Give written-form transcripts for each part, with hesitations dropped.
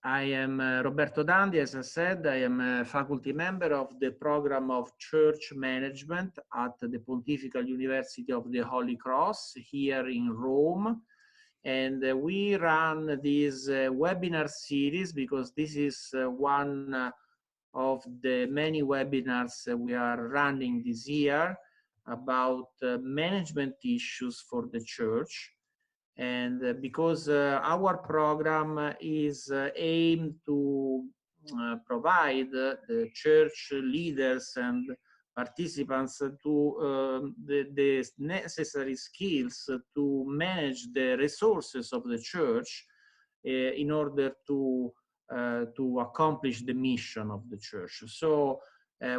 I am Roberto Dandi. As I said, I am a faculty member of the program of Church Management at the Pontifical University of the Holy Cross here in Rome. And we run this webinar series because this is one of the many webinars we are running this year about management issues for the church. And because our program is aimed to provide the church leaders and participants to the necessary skills to manage the resources of the church in order to accomplish the mission of the church. So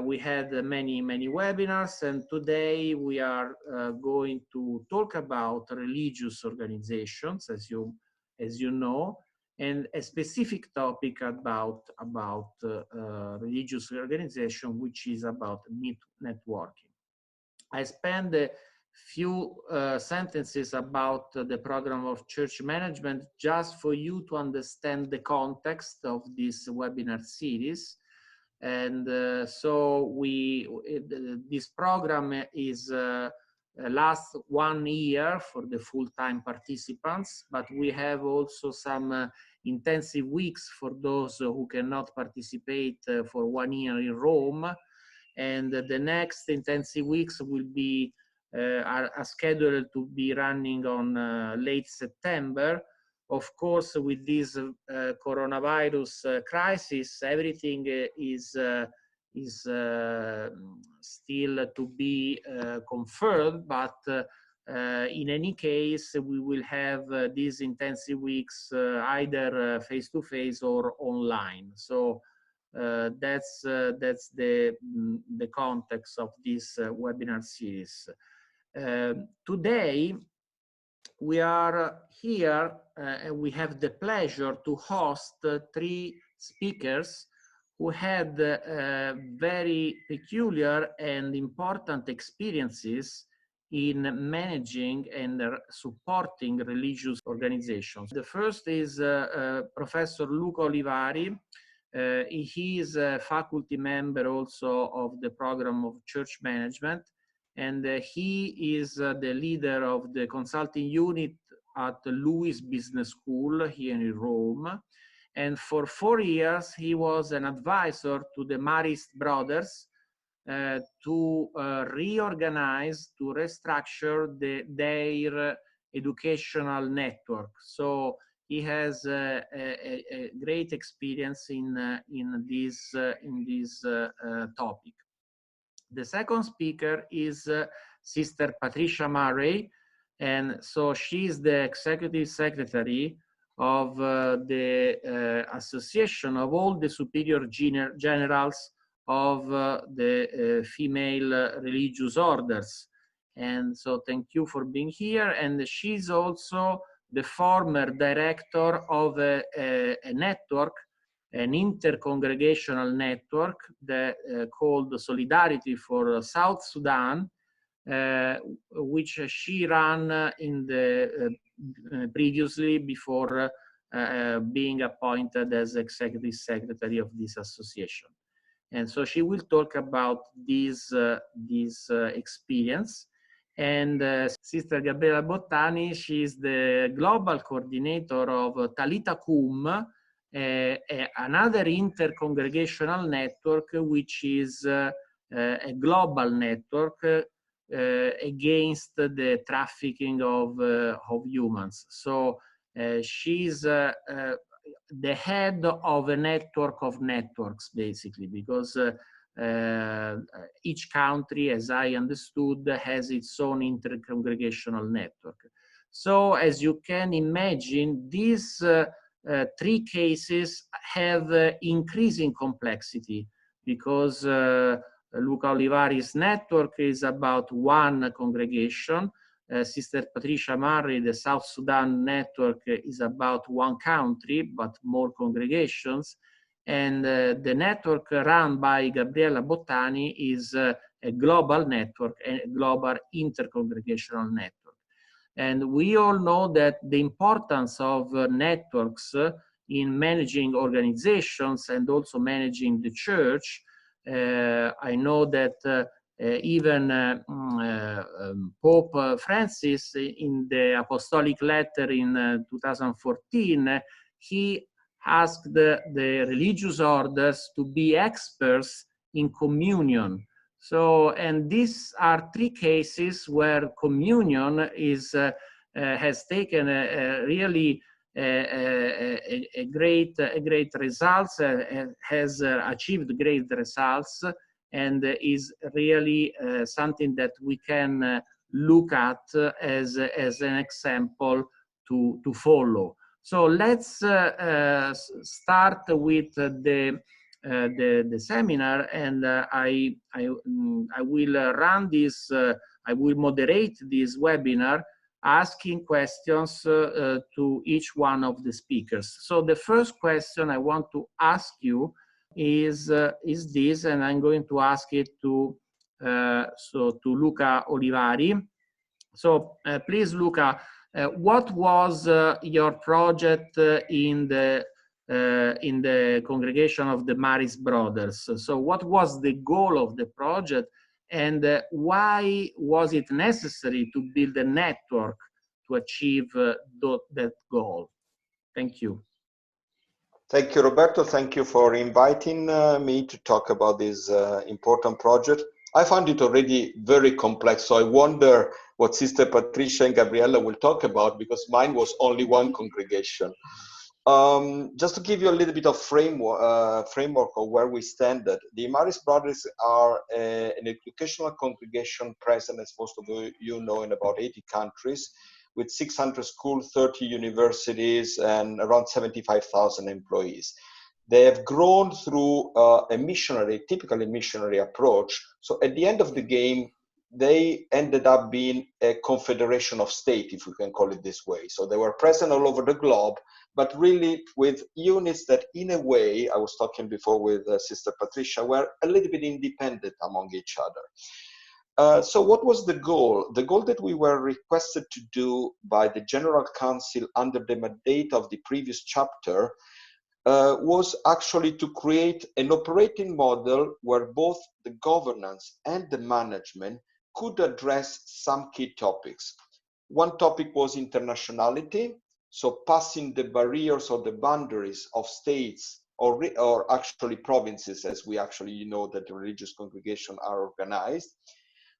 we had many webinars, and today we are going to talk about religious organizations, as you know, and a specific topic about religious organization, which is about networking. I spend a few sentences about the program of church management just for you to understand the context of this webinar series. And so this program is lasts 1 year for the full-time participants, but we have also some intensive weeks for those who cannot participate for 1 year in Rome. And the next intensive weeks will be are scheduled to be running on late September. Of course, with this coronavirus crisis, everything is still to be confirmed, but in any case, we will have these intensive weeks either face-to-face or online. So that's the context of this webinar series. Today, we are here and we have the pleasure to host 3 speakers who had very peculiar and important experiences in managing and supporting religious organizations. The first is Professor Luca Olivari. He is a faculty member also of the program of church management, and he is the leader of the consulting unit at the Louis Business School here in Rome. And for 4 years, he was an advisor to the Marists brothers to reorganize, to restructure their educational network. So he has a great experience in this topic. The second speaker is Sister Patricia Murray, and so she's the executive secretary of the Association of all the Superior Generals of the female religious orders. And so thank you for being here. And she's also the former director of a network, an inter-congregational network that called Solidarity for South Sudan, which she ran in the previously before being appointed as executive secretary of this association. And so she will talk about this experience. And Sister Gabriella Bottani, she is the global coordinator of Talitha another inter-congregational network, which is a global network against the trafficking of humans. So she's the head of a network of networks, basically, because each country, as I understood, has its own inter-congregational network. So as you can imagine, these 3 cases have increasing complexity because Luca Olivari's network is about 1 congregation. Sister Patricia Murray, the South Sudan network, is about 1 country, but more congregations. And the network run by Gabriella Bottani is a global network, a global inter-congregational network. And we all know that the importance of networks in managing organizations and also managing the church. I know that even Pope Francis, in the apostolic letter in 2014, he asked the religious orders to be experts in communion. So, and these are three cases where communion is has taken really a great results, has achieved great results, and is really something that we can look at as an example to follow. So let's start with the seminar, and I will run this. I will moderate this webinar, asking questions to each one of the speakers. So the first question I want to ask you is this, and I'm going to ask it to Luca Olivari. So please, Luca, what was your project in the congregation of the Marists brothers? So what was the goal of the project, and why was it necessary to build a network to achieve that goal? Thank you. Thank you, Roberto. Thank you for inviting me to talk about this important project. I found it already very complex, so I wonder what Sister Patricia and Gabriella will talk about, because mine was only one congregation. Just to give you a little bit of framework of where we stand, the Marists Brothers are an educational congregation present, as most of you know, in about 80 countries, with 600 schools, 30 universities, and around 75,000 employees. They have grown through a missionary, typically missionary approach. So at the end of the game, they ended up being a confederation of states, if we can call it this way. So they were present all over the globe, but really with units that, in a way, I was talking before with Sister Patricia, were a little bit independent among each other. So what was the goal? The goal that we were requested to do by the General Council under the mandate of the previous chapter was actually to create an operating model where both the governance and the management could address some key topics. One topic was internationality, so passing the barriers or the boundaries of states or actually provinces, as we actually know that the religious congregations are organized.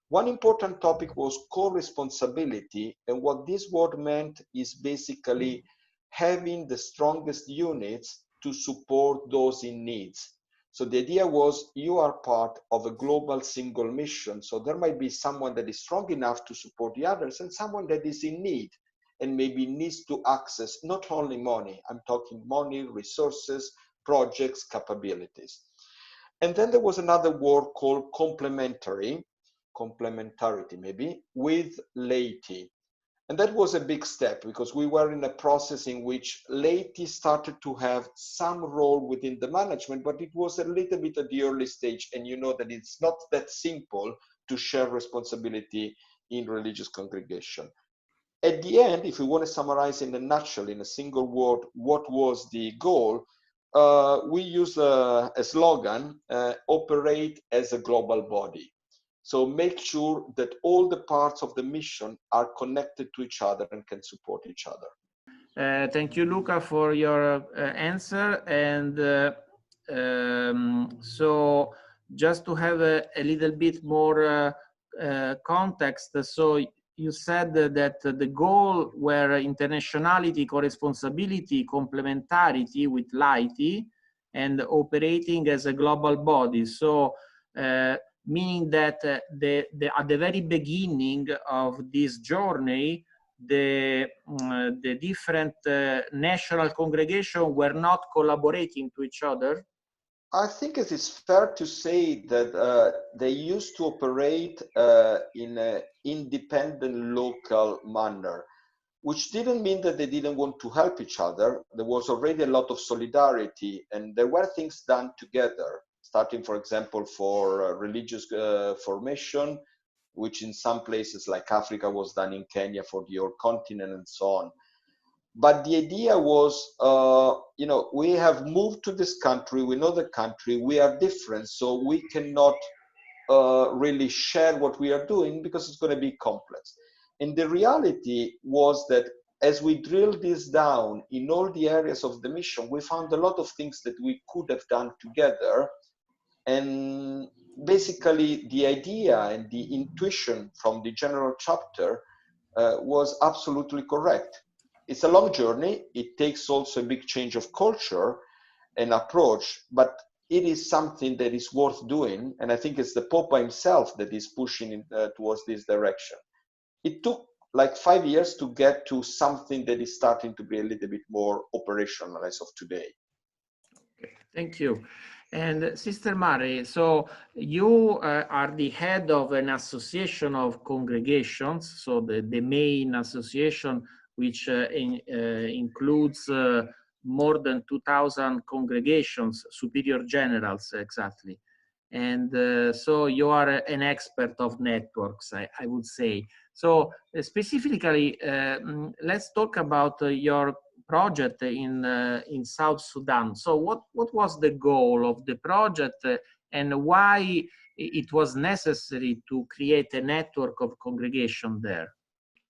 One important topic was co-responsibility, and what this word meant is basically having the strongest units to support those in needs. So the idea was you are part of a global single mission. So there might be someone that is strong enough to support the others and someone that is in need and maybe needs to access not only money, I'm talking money, resources, projects, capabilities. And then there was another word called complementarity maybe, with laity. And that was a big step because we were in a process in which laity started to have some role within the management, but it was a little bit at the early stage. And you know that it's not that simple to share responsibility in religious congregation. At the end, if we want to summarize in a nutshell, in a single word, what was the goal? We use a slogan, operate as a global body. So make sure that all the parts of the mission are connected to each other and can support each other. Thank you, Luca, for your answer. And so just to have a little bit more context, so you said that the goal were internationality, co-responsibility, complementarity with laity, and operating as a global body. So meaning that at the very beginning of this journey, the different national congregations were not collaborating to each other? I think it is fair to say that they used to operate in an independent local manner, which didn't mean that they didn't want to help each other. There was already a lot of solidarity and there were things done together, starting, for example, for religious formation, which in some places like Africa was done in Kenya for the whole continent and so on. But the idea was, you know, we have moved to this country, we know the country, we are different, so we cannot really share what we are doing because it's going to be complex. And the reality was that as we drilled this down in all the areas of the mission, we found a lot of things that we could have done together. And basically the idea and the intuition from the general chapter was absolutely correct. It's a long journey. It takes also a big change of culture and approach, but it is something that is worth doing. And I think it's the Pope himself that is pushing towards this direction. It took like 5 years to get to something that is starting to be a little bit more operational as of today. Okay, thank you. And Sister Mari, so you are the head of an association of congregations, so the main association which includes more than 2,000 congregations, superior generals exactly. And so you are an expert of networks, I would say. So specifically, let's talk about your project in South Sudan. So what was the goal of the project and why it was necessary to create a network of congregation there?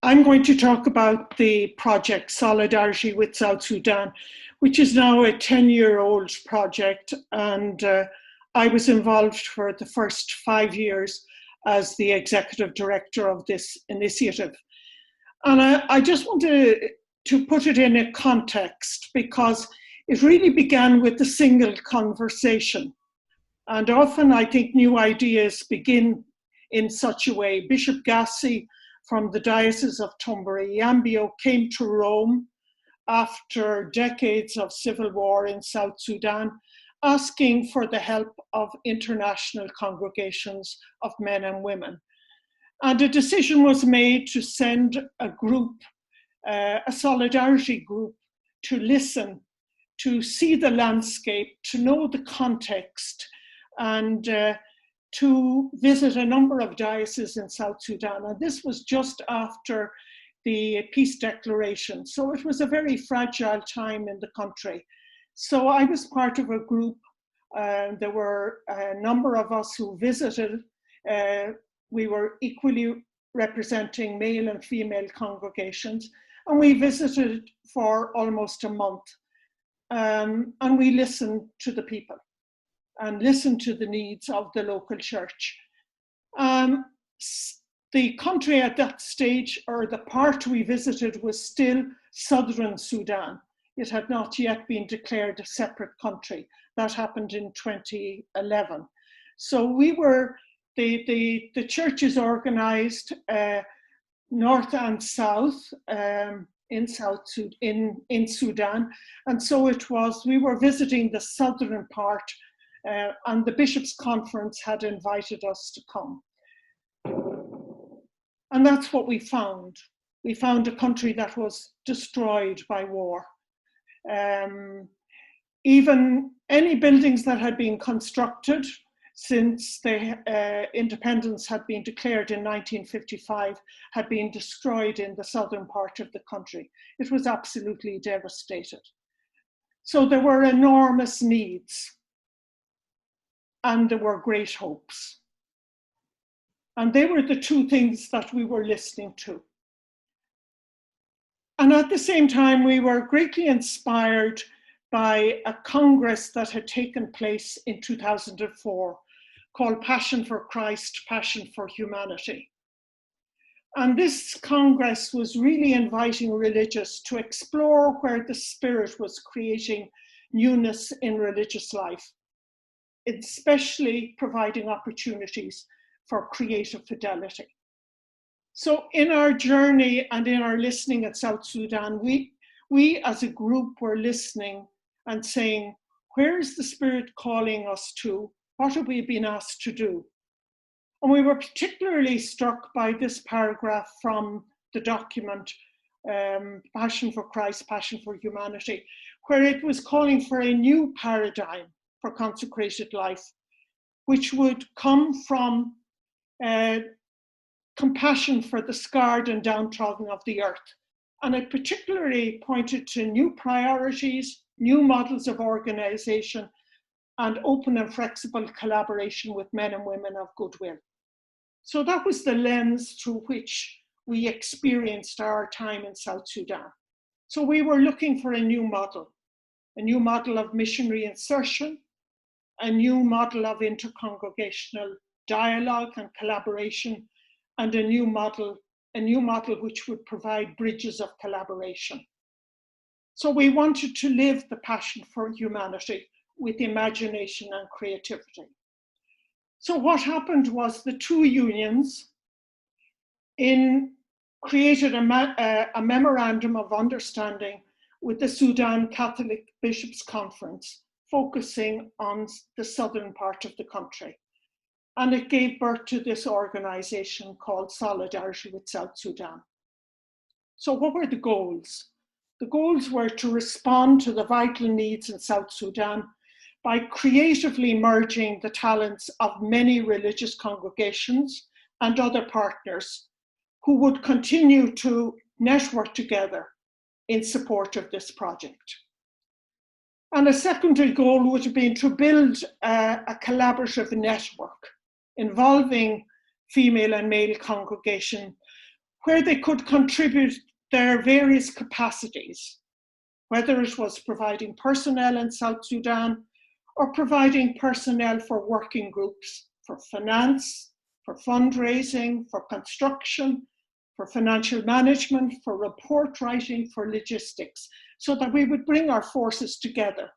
I'm going to talk about the project Solidarity with South Sudan, which is now a 10-year-old project, and I was involved for the first 5 years as the executive director of this initiative. And I just want to put it in a context, because it really began with a single conversation. And often I think new ideas begin in such a way. Bishop Gassi from the Diocese of Tumbere-Yambio came to Rome after decades of civil war in South Sudan, asking for the help of international congregations of men and women. And a decision was made to send a group, a solidarity group, to listen, to see the landscape, to know the context, and to visit a number of dioceses in South Sudan. And this was just after the peace declaration. So it was a very fragile time in the country. So I was part of a group. There were a number of us who visited. We were equally representing male and female congregations. And we visited for almost a month. And we listened to the people and listened to the needs of the local church. The country at that stage, or the part we visited, was still southern Sudan. It had not yet been declared a separate country. That happened in 2011. So we were, the churches organized north and south in Sudan. And so it was, we were visiting the southern part, and the Bishops' Conference had invited us to come. And that's what we found. We found a country that was destroyed by war. Even any buildings that had been constructed since the independence had been declared in 1955 had been destroyed in the southern part of the country. It was absolutely devastated. So there were enormous needs, and there were great hopes. And they were the two things that we were listening to. And at the same time, we were greatly inspired by a congress that had taken place in 2004 called Passion for Christ, Passion for Humanity. And this congress was really inviting religious to explore where the Spirit was creating newness in religious life, especially providing opportunities for creative fidelity. So in our journey and in our listening at South Sudan, we as a group were listening and saying, where is the Spirit calling us to? What have we been asked to do? And we were particularly struck by this paragraph from the document, Passion for Christ, Passion for Humanity, where it was calling for a new paradigm for consecrated life, which would come from compassion for the scarred and downtrodden of the earth, And it particularly pointed to new priorities, new models of organization, and open and flexible collaboration with men and women of goodwill. So that was the lens through which we experienced our time in South Sudan. So we were looking for a new model of missionary insertion, a new model of inter-congregational dialogue and collaboration, and a new model which would provide bridges of collaboration. So we wanted to live the passion for humanity with imagination and creativity. So what happened was the two unions created a memorandum of understanding with the Sudan Catholic Bishops' Conference, focusing on the southern part of the country. And it gave birth to this organization called Solidarity with South Sudan. So what were the goals? The goals were to respond to the vital needs in South Sudan by creatively merging the talents of many religious congregations and other partners who would continue to network together in support of this project. And a secondary goal would have been to build a collaborative network involving female and male congregation where they could contribute their various capacities, whether it was providing personnel in South Sudan or providing personnel for working groups, for finance, for fundraising, for construction, for financial management, for report writing, for logistics, so that we would bring our forces together.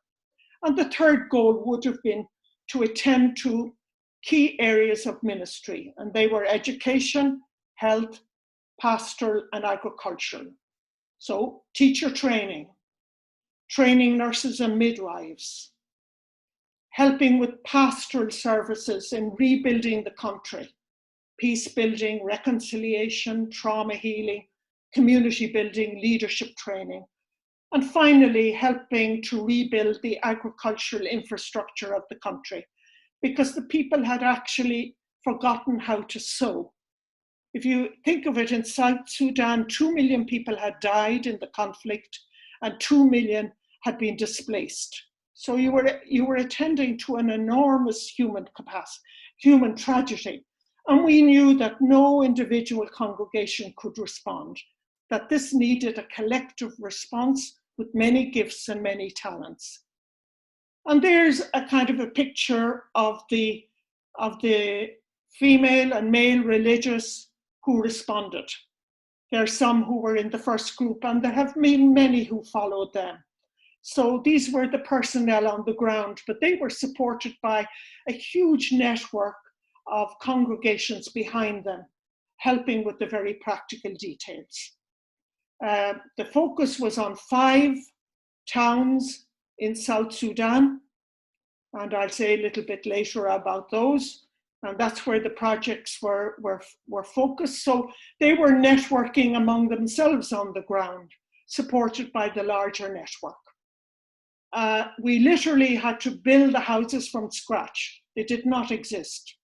And the third goal would have been to attend to key areas of ministry, and they were education, health, pastoral, and agricultural. So teacher training, training nurses and midwives, helping with pastoral services in rebuilding the country, peace building, reconciliation, trauma healing, community building, leadership training, and finally helping to rebuild the agricultural infrastructure of the country, because the people had actually forgotten how to sow. If you think of it, in South Sudan, 2 million people had died in the conflict and 2 million had been displaced. So you were attending to an enormous human tragedy. And we knew that no individual congregation could respond, that this needed a collective response with many gifts and many talents. And there's a kind of a picture of the female and male religious who responded. There are some who were in the first group, and there have been many who followed them. So these were the personnel on the ground, but they were supported by a huge network of congregations behind them, helping with the very practical details. The focus was on 5 towns in South Sudan, and I'll say a little bit later about those. And that's where the projects were focused. So they were networking among themselves on the ground, supported by the larger network. We literally had to build the houses from scratch. They did not exist.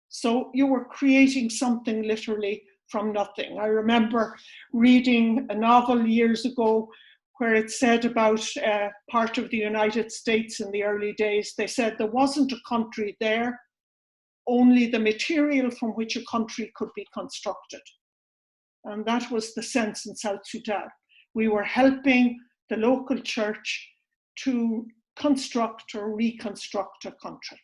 So you were creating something literally from nothing. I remember reading a novel years ago where it said about part of the United States in the early days. They said there wasn't a country there, only the material from which a country could be constructed. And that was the sense in South Sudan. We were helping the local church to construct or reconstruct a country.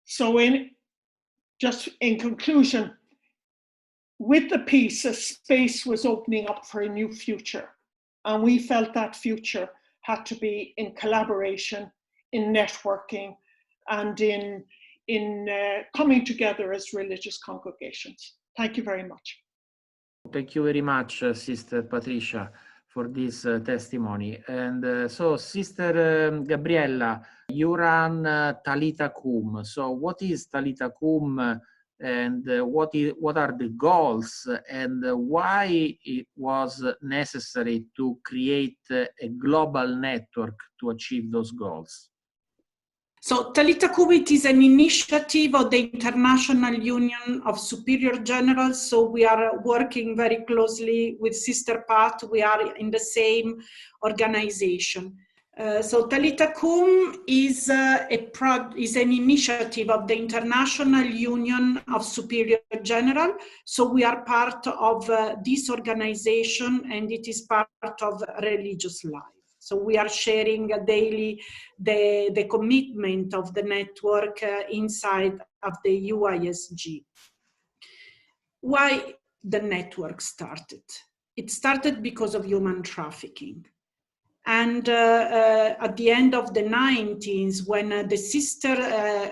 So in conclusion, with the peace, a space was opening up for a new future. And we felt that future had to be in collaboration, in networking, and in coming together as religious congregations. Thank you very much. Thank you very much, Sister Patricia, for this testimony. And so, Sister Gabriella, you run Talitha Cum. So what is Talitha Cum, and what are the goals, and why it was necessary to create a global network to achieve those goals? So Talitha is an initiative of the International Union of Superior Generals. So we are working very closely with Sister Pat. We are in the same organization. So Talitha is an initiative of the International Union of Superior General. So we are part of this organization, and it is part of religious life. So we are sharing daily the commitment of the network inside of the UISG. Why the network started? It started because of human trafficking. And at the end of the 90s, when the sister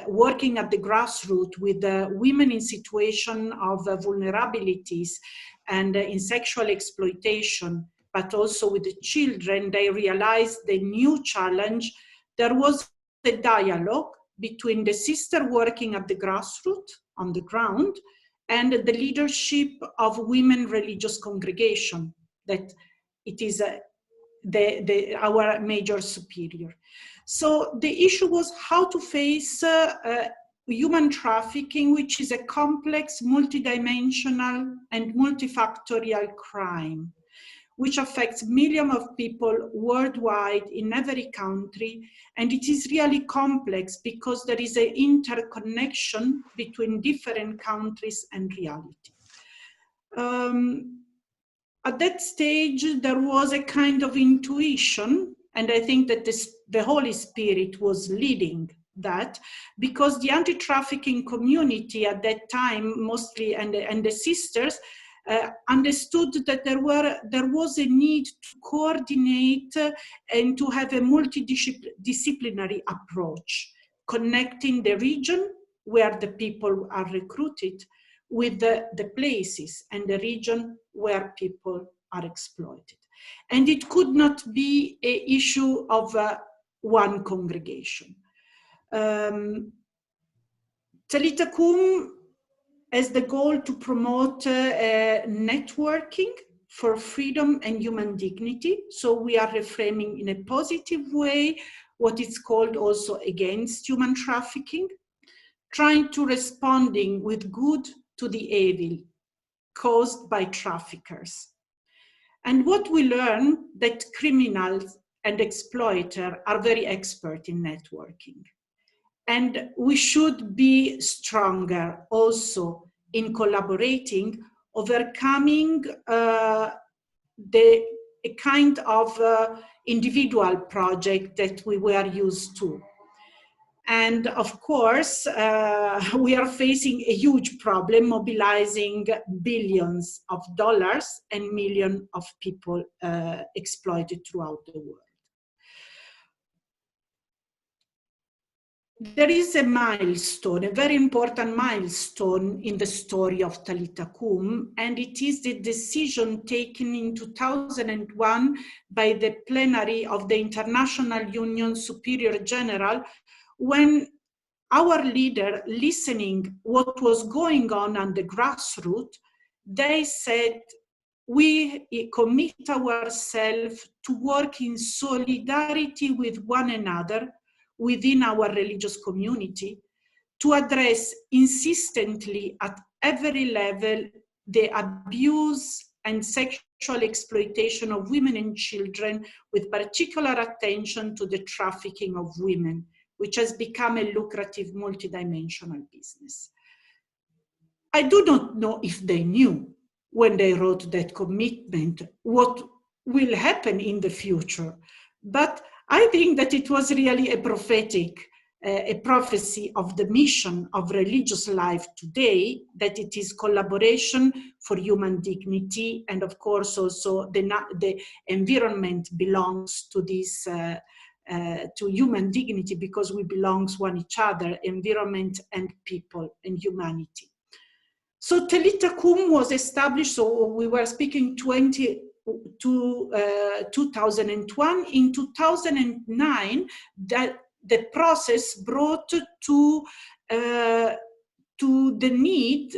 working at the grassroots with women in situation of vulnerabilities and in sexual exploitation, but also with the children, they realized the new challenge. There was a dialogue between the sister working at the grassroots on the ground and the leadership of women religious congregation, that it is our major superior. So the issue was how to face human trafficking, which is a complex, multidimensional and multifactorial crime, which affects millions of people worldwide in every country. And it is really complex because there is an interconnection between different countries and reality. At that stage, there was a kind of intuition, and I think that the Holy Spirit was leading that, because the anti-trafficking community at that time, mostly, and the sisters, understood that there was a need to coordinate and to have a multidisciplinary approach, connecting the region where the people are recruited with the places and the region where people are exploited. And it could not be an issue of one congregation. Talitha has the goal to promote networking for freedom and human dignity. So we are reframing in a positive way what is called also against human trafficking, trying to responding with good to the evil caused by traffickers. And what we learn that criminals and exploiters are very expert in networking. And we should be stronger also in collaborating, overcoming a kind of individual project that we were used to. And of course, we are facing a huge problem, mobilizing billions of dollars and millions of people exploited throughout the world. There is a milestone, a very important milestone in the story of Talitha, and it is the decision taken in 2001 by the plenary of the International Union Superior General, when our leader, listening what was going on the grassroots, they said, we commit ourselves to work in solidarity with one another within our religious community, to address insistently at every level the abuse and sexual exploitation of women and children, with particular attention to the trafficking of women, which has become a lucrative multidimensional business. I do not know if they knew when they wrote that commitment what will happen in the future, but I think that it was really a prophecy of the mission of religious life today, that it is collaboration for human dignity, and of course also the environment belongs to this to human dignity, because we belong to one each other, environment and people and humanity. So Talitha was established, so we were speaking 2001. In 2009, that the process brought to the need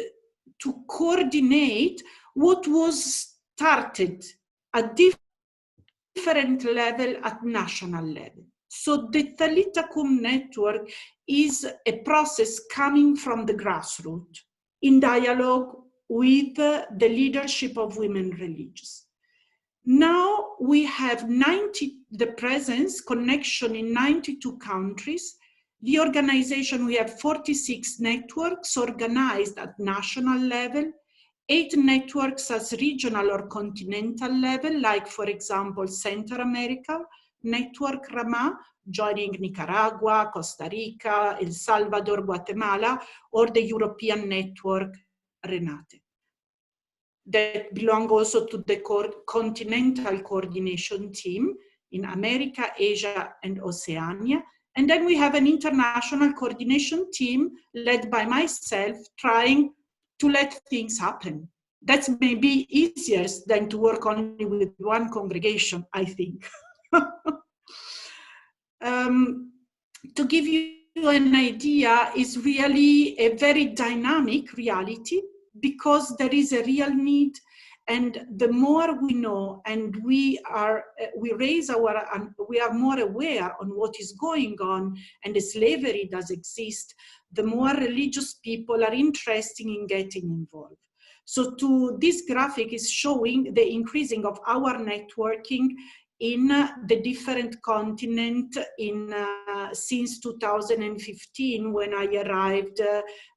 to coordinate what was started at different level at national level. So the Talitha Cum network is a process coming from the grassroots in dialogue with the leadership of women religious. Now we have the presence, connection in 92 countries. The organization, we have 46 networks organized at national level, 8 networks as regional or continental level, like for example, Central America, Network Rama, joining Nicaragua, Costa Rica, El Salvador, Guatemala, or the European network Renate, that belong also to the continental coordination team in America, Asia, and Oceania. And then we have an international coordination team led by myself, trying to let things happen. That's maybe easier than to work only with one congregation, I think. To give you an idea, is really a very dynamic reality, because there is a real need, and the more we know and we are more aware on what is going on and the slavery does exist, the more religious people are interested in getting involved. So this graphic is showing the increasing of our networking in the different continents since 2015, when I arrived,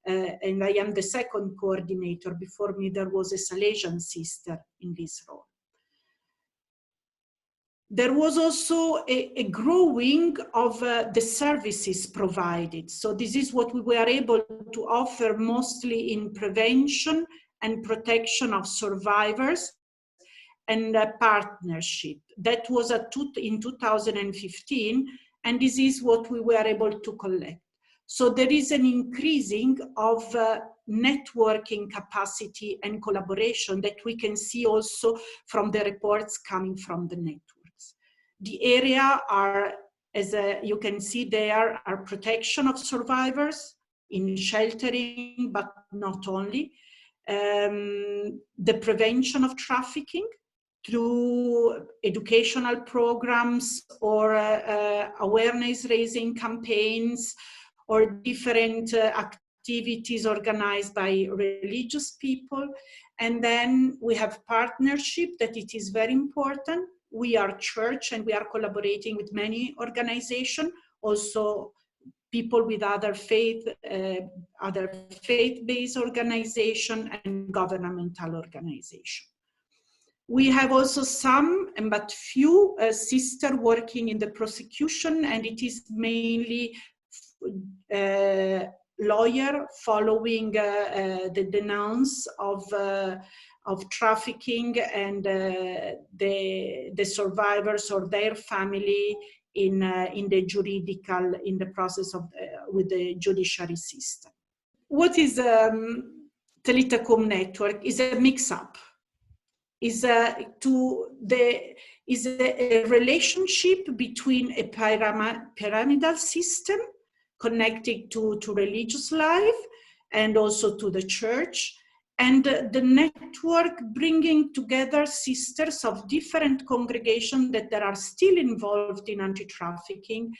and I am the second coordinator. Before me, there was a Salesian sister in this role. There was also a growing of the services provided. So this is what we were able to offer, mostly in prevention and protection of survivors, and partnership. That was in 2015, and this is what we were able to collect. So there is an increasing of networking capacity and collaboration that we can see also from the reports coming from the networks. The area are, as you can see there, are protection of survivors, in sheltering, but not only, the prevention of trafficking, through educational programs or awareness raising campaigns or different activities organized by religious people. And then we have partnership, that it is very important. We are church and we are collaborating with many organizations, also people with other faith-based organization and governmental organization. We have also some, but few, sisters working in the prosecution, and it is mainly lawyer following the denounce of trafficking and the survivors or their family in the process of with the judiciary system. What is Talitha Cum network? Is a mix-up. Is a relationship between a pyramidal system connected to religious life and also to the church, and the network bringing together sisters of different congregations that are still involved in anti-trafficking,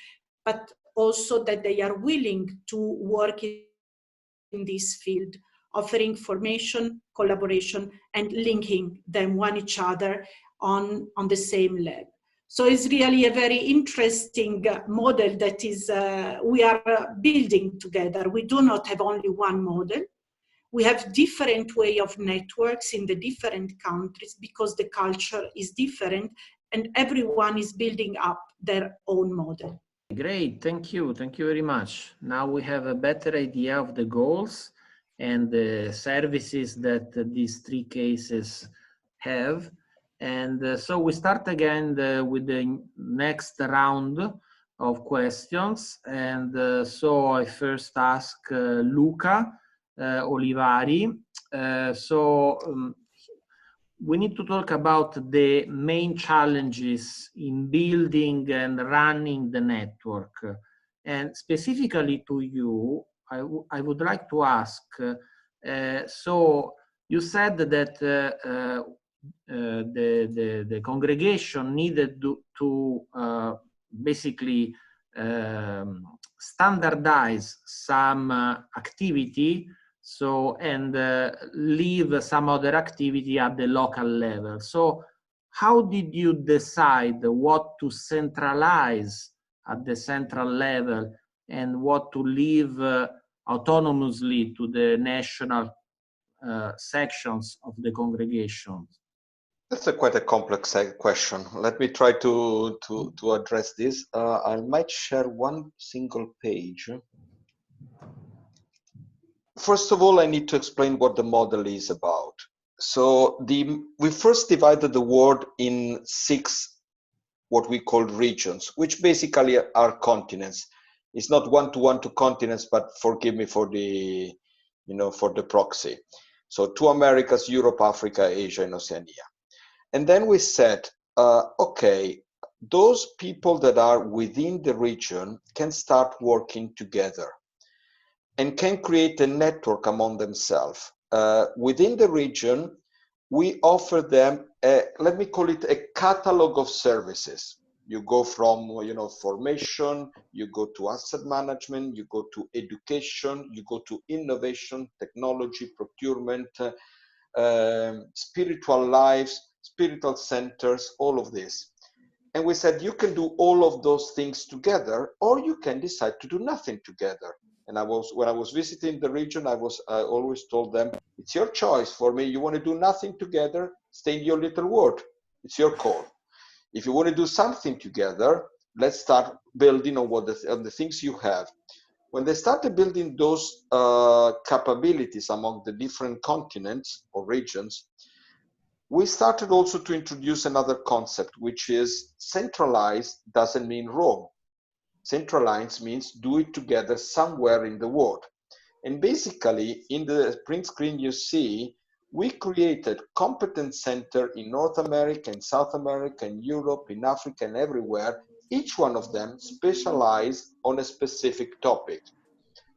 but also that they are willing to work in this field, offering formation, collaboration, and linking them one each other on the same level. So it's really a very interesting model that is we are building together. We do not have only one model. We have different way of networks in the different countries because the culture is different and everyone is building up their own model. Great, thank you very much. Now we have a better idea of the goals and the services that these three cases have. And so we start again with the next round of questions. And so I first ask Luca Olivari. We need to talk about the main challenges in building and running the network. And specifically to you, I would like to ask, so you said that the congregation needed to basically standardize some activity, so and leave some other activity at the local level. So how did you decide what to centralize at the central level and what to leave autonomously to the national sections of the congregation? That's quite a complex question. Let me try to address this. I might share one single page. First of all, I need to explain what the model is about. So we first divided the world in 6 what we call regions, which basically are continents. It's not one-to-one to continents, but forgive me for the, for the proxy. So 2 Americas, Europe, Africa, Asia, and Oceania. And then we said, okay, those people that are within the region can start working together and can create a network among themselves. Within the region, we offer them, let me call it a catalog of services. You go from, formation, you go to asset management, you go to education, you go to innovation, technology, procurement, spiritual lives, spiritual centers, all of this. And we said, you can do all of those things together, or you can decide to do nothing together. And when I was visiting the region, I always told them, it's your choice. For me, you want to do nothing together, stay in your little world. It's your call. If you want to do something together, let's start building on on the things you have. When they started building those capabilities among the different continents or regions, we started also to introduce another concept, which is centralized doesn't mean Rome. Centralized means do it together somewhere in the world. And basically, in the print screen you see, we created competence center in North America, in South America, in Europe, in Africa, and everywhere. Each one of them specialized on a specific topic.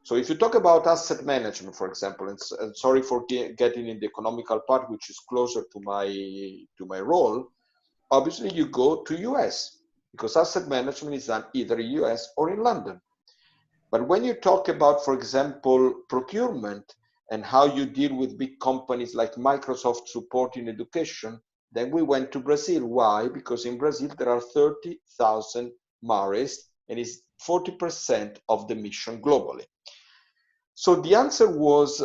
So if you talk about asset management, for example, and sorry for getting in the economical part, which is closer to my role, obviously you go to US, because asset management is done either in US or in London. But when you talk about, for example, procurement and how you deal with big companies like Microsoft supporting education, then we went to Brazil. Why? Because in Brazil there are 30,000 Marists, and it's 40% of the mission globally. So the answer was,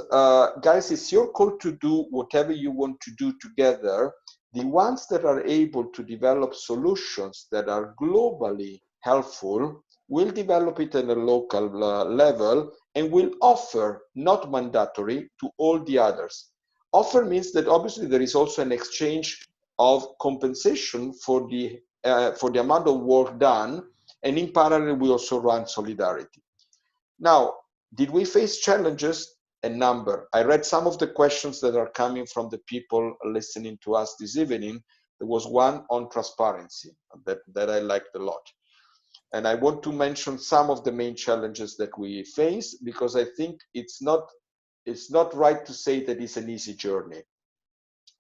guys, it's your call to do whatever you want to do together. The ones that are able to develop solutions that are globally helpful will develop it at a local level and will offer, not mandatory, to all the others. Offer means that obviously there is also an exchange of compensation for the amount of work done, and in parallel we also run solidarity. Now, did we face challenges? A number. I read some of the questions that are coming from the people listening to us this evening. There was one on transparency that I liked a lot. And I want to mention some of the main challenges that we face, because I think it's not right to say that it's an easy journey.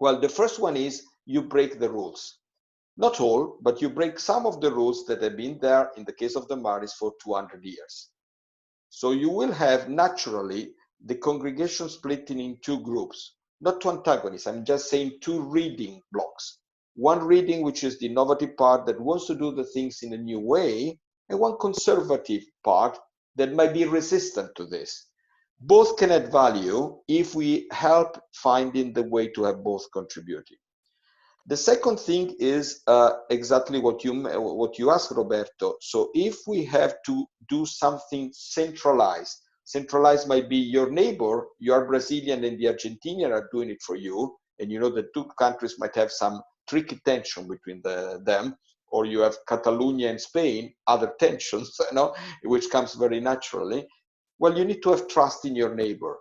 Well, the first one is you break the rules. Not all, but you break some of the rules that have been there in the case of the Marists for 200 years. So you will have naturally the congregation splitting in 2 groups, not 2 antagonists. I'm just saying 2 reading blocks. One reading, which is the innovative part that wants to do the things in a new way, and one conservative part that might be resistant to this. Both can add value if we help finding the way to have both contributing. The second thing is exactly what you asked, Roberto. So if we have to do something centralized might be your neighbor, you are Brazilian and the Argentinian are doing it for you, and you know the 2 countries might have some tricky tension between them, or you have Catalonia and Spain, other tensions, which comes very naturally. Well, you need to have trust in your neighbor,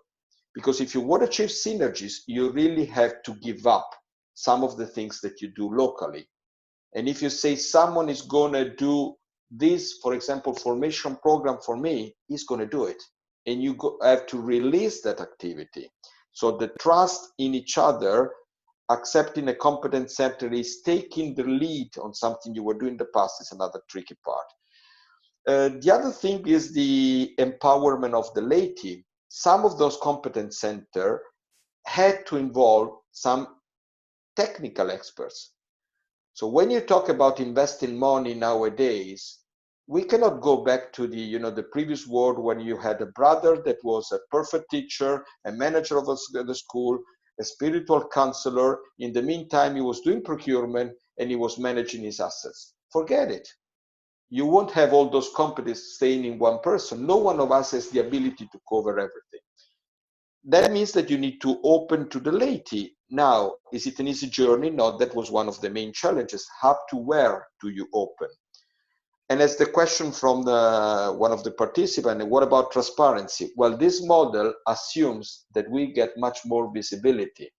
because if you want to achieve synergies, you really have to give up some of the things that you do locally. And if you say someone is going to do this, for example, formation program for me, he's going to do it. And you have to release that activity. So the trust in each other, accepting a competence center is taking the lead on something you were doing in the past is another tricky part. The other thing is the empowerment of the laity. Some of those competence centers had to involve some technical experts. So when you talk about investing money nowadays, we cannot go back to the previous world when you had a brother that was a perfect teacher, a manager of the school, a spiritual counselor. In the meantime, he was doing procurement and he was managing his assets. Forget it. You won't have all those competencies staying in one person. No one of us has the ability to cover everything. That means that you need to open to the laity. Now, is it an easy journey? No, that was one of the main challenges. How to where do you open? And as the question from one of the participants, what about transparency? Well, this model assumes that we get much more visibility.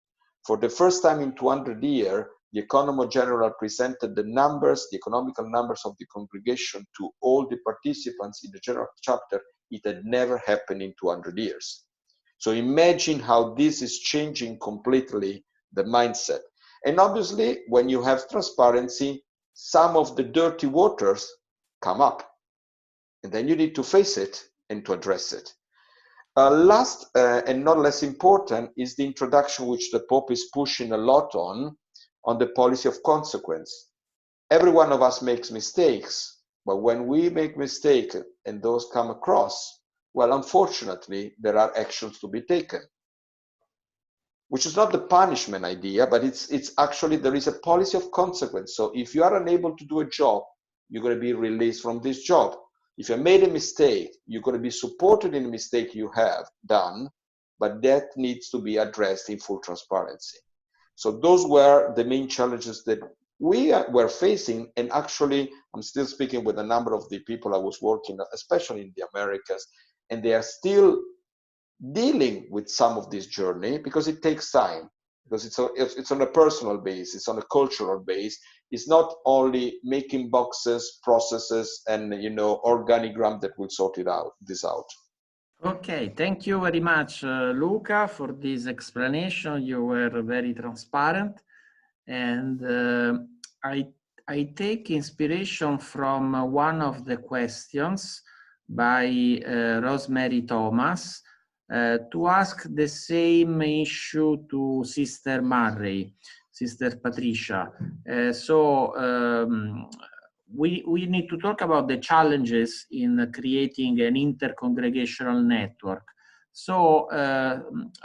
For the first time in 200 years, the Economo General presented the numbers, the economical numbers of the congregation to all the participants in the general chapter. It had never happened in 200 years. So imagine how this is changing completely the mindset. And obviously, when you have transparency, some of the dirty waters come up. And then you need to face it and to address it. Last and not less important is the introduction, which the Pope is pushing a lot on the policy of consequence. Every one of us makes mistakes, but when we make mistakes and those come across, well, unfortunately, there are actions to be taken, which is not the punishment idea, but it's actually, there is a policy of consequence. So if you are unable to do a job, you're going to be released from this job. If you made a mistake, you're going to be supported in the mistake you have done, but that needs to be addressed in full transparency. So those were the main challenges that we were facing. And actually, I'm still speaking with a number of the people I was working, especially in the Americas, and they are still dealing with some of this journey because it takes time, because it's on a personal base, it's on a cultural base. It's not only making boxes, processes, and organigram that will sort this out. Okay, thank you very much, Luca, for this explanation. You were very transparent, and I take inspiration from one of the questions by Rosemary Thomas to ask the same issue to Sister Murray, Sister Patricia. We need to talk about the challenges in creating an inter-congregational network. So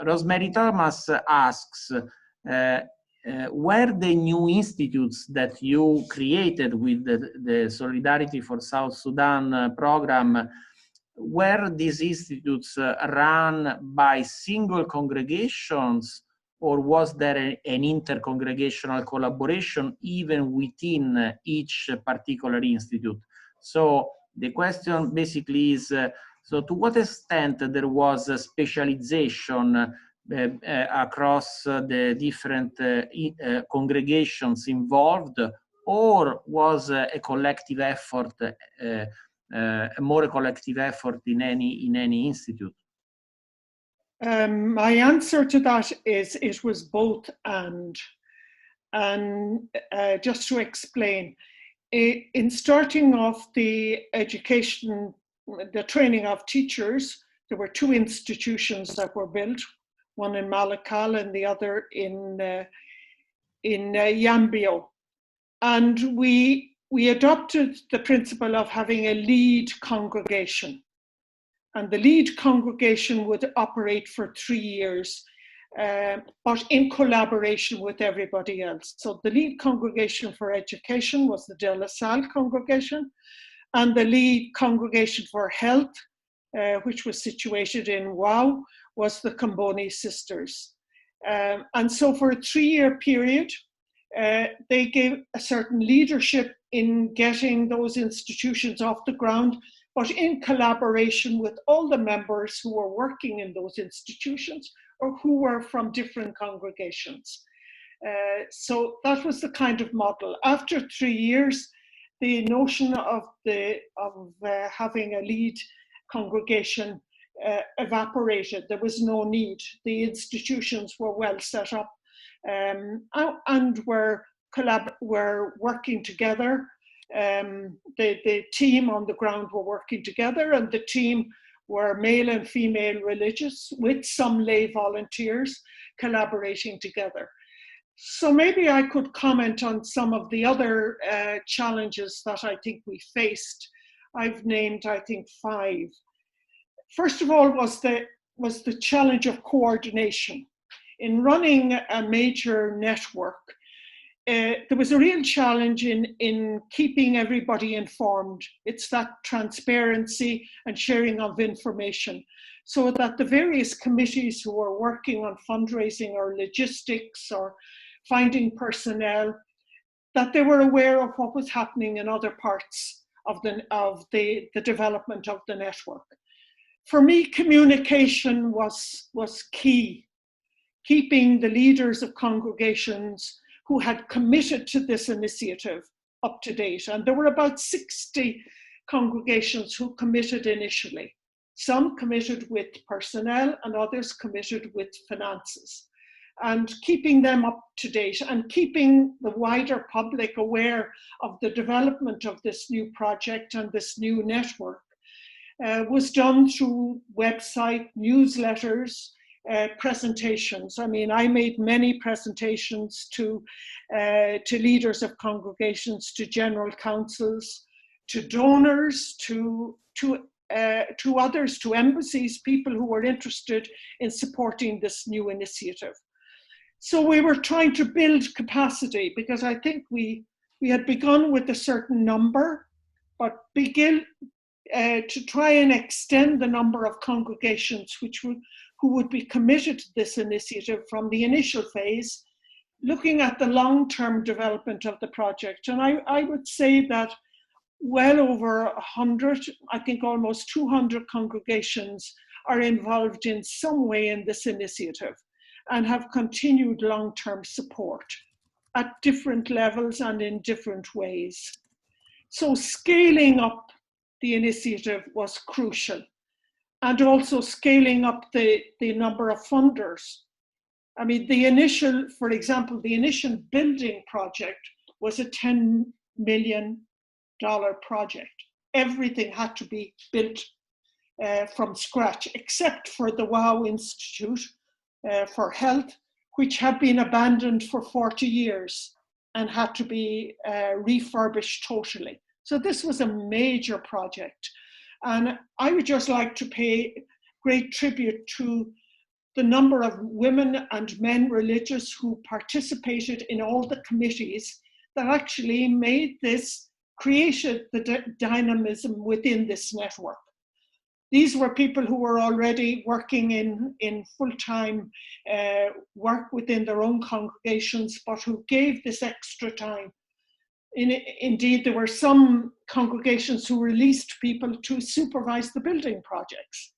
Rosemary Thomas asks, were the new institutes that you created with the Solidarity for South Sudan program, were these institutes run by single congregations, or was there an inter-congregational collaboration even within each particular institute? So the question basically is, so to what extent there was a specialization across the different congregations involved, or was a collective effort, more a collective effort in any institute? My answer to that is it was both and just to explain, in starting off the education, the training of teachers, there were two institutions that were built, one in Malakal and the other in Yambio. And we adopted the principle of having a lead congregation. And the lead congregation would operate for 3 years, but in collaboration with everybody else. So the lead congregation for education was the De La Salle congregation, and the lead congregation for health, which was situated in Wau, was the Comboni Sisters. And so for a 3-year period, they gave a certain leadership in getting those institutions off the ground, but in collaboration with all the members who were working in those institutions or who were from different congregations. So that was the kind of model. After 3 years, the notion of having a lead congregation evaporated. There was no need. The institutions were well set up and were working together The team on the ground were working together, and the team were male and female religious with some lay volunteers collaborating together. So maybe I could comment on some of the other challenges that I think we faced. I've named, I think, 5. First of all was the challenge of coordination. In running a major network, there was a real challenge in keeping everybody informed. It's that transparency and sharing of information, so that the various committees who were working on fundraising or logistics or finding personnel, that they were aware of what was happening in other parts of the development of the network. For me, communication was key. Keeping the leaders of congregations who had committed to this initiative up to date. And there were about 60 congregations who committed initially. Some committed with personnel and others committed with finances. And keeping them up to date and keeping the wider public aware of the development of this new project and this new network was done through website, newsletters, presentations. I mean, I made many presentations to leaders of congregations, to general councils, to donors, to others, to embassies, people who were interested in supporting this new initiative. So we were trying to build capacity, because I think we had begun with a certain number, but begin to try and extend the number of congregations who would be committed to this initiative from the initial phase, looking at the long-term development of the project. And I would say that well over 100, I think almost 200 congregations are involved in some way in this initiative and have continued long-term support at different levels and in different ways. So scaling up the initiative was crucial, and also scaling up the number of funders. I mean, for example, the initial building project was a $10 million project. Everything had to be built from scratch, except for the WOW Institute for Health, which had been abandoned for 40 years and had to be refurbished totally. So this was a major project. And I would just like to pay great tribute to the number of women and men religious who participated in all the committees that actually created the dynamism within this network. These were people who were already working in full-time work within their own congregations, but who gave this extra time. Indeed, there were some congregations who released people to supervise the building projects,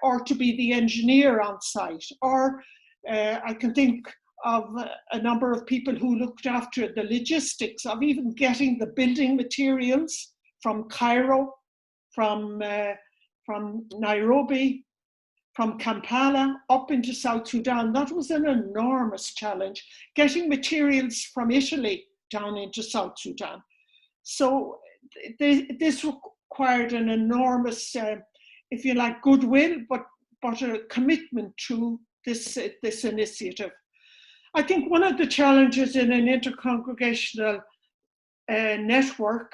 or to be the engineer on site, or I can think of a number of people who looked after the logistics of even getting the building materials from Cairo, from Nairobi, from Kampala up into South Sudan. That was an enormous challenge, getting materials from Italy down into South Sudan. So this required an enormous, if you like, goodwill, but a commitment to this initiative. I think one of the challenges in an inter-congregational network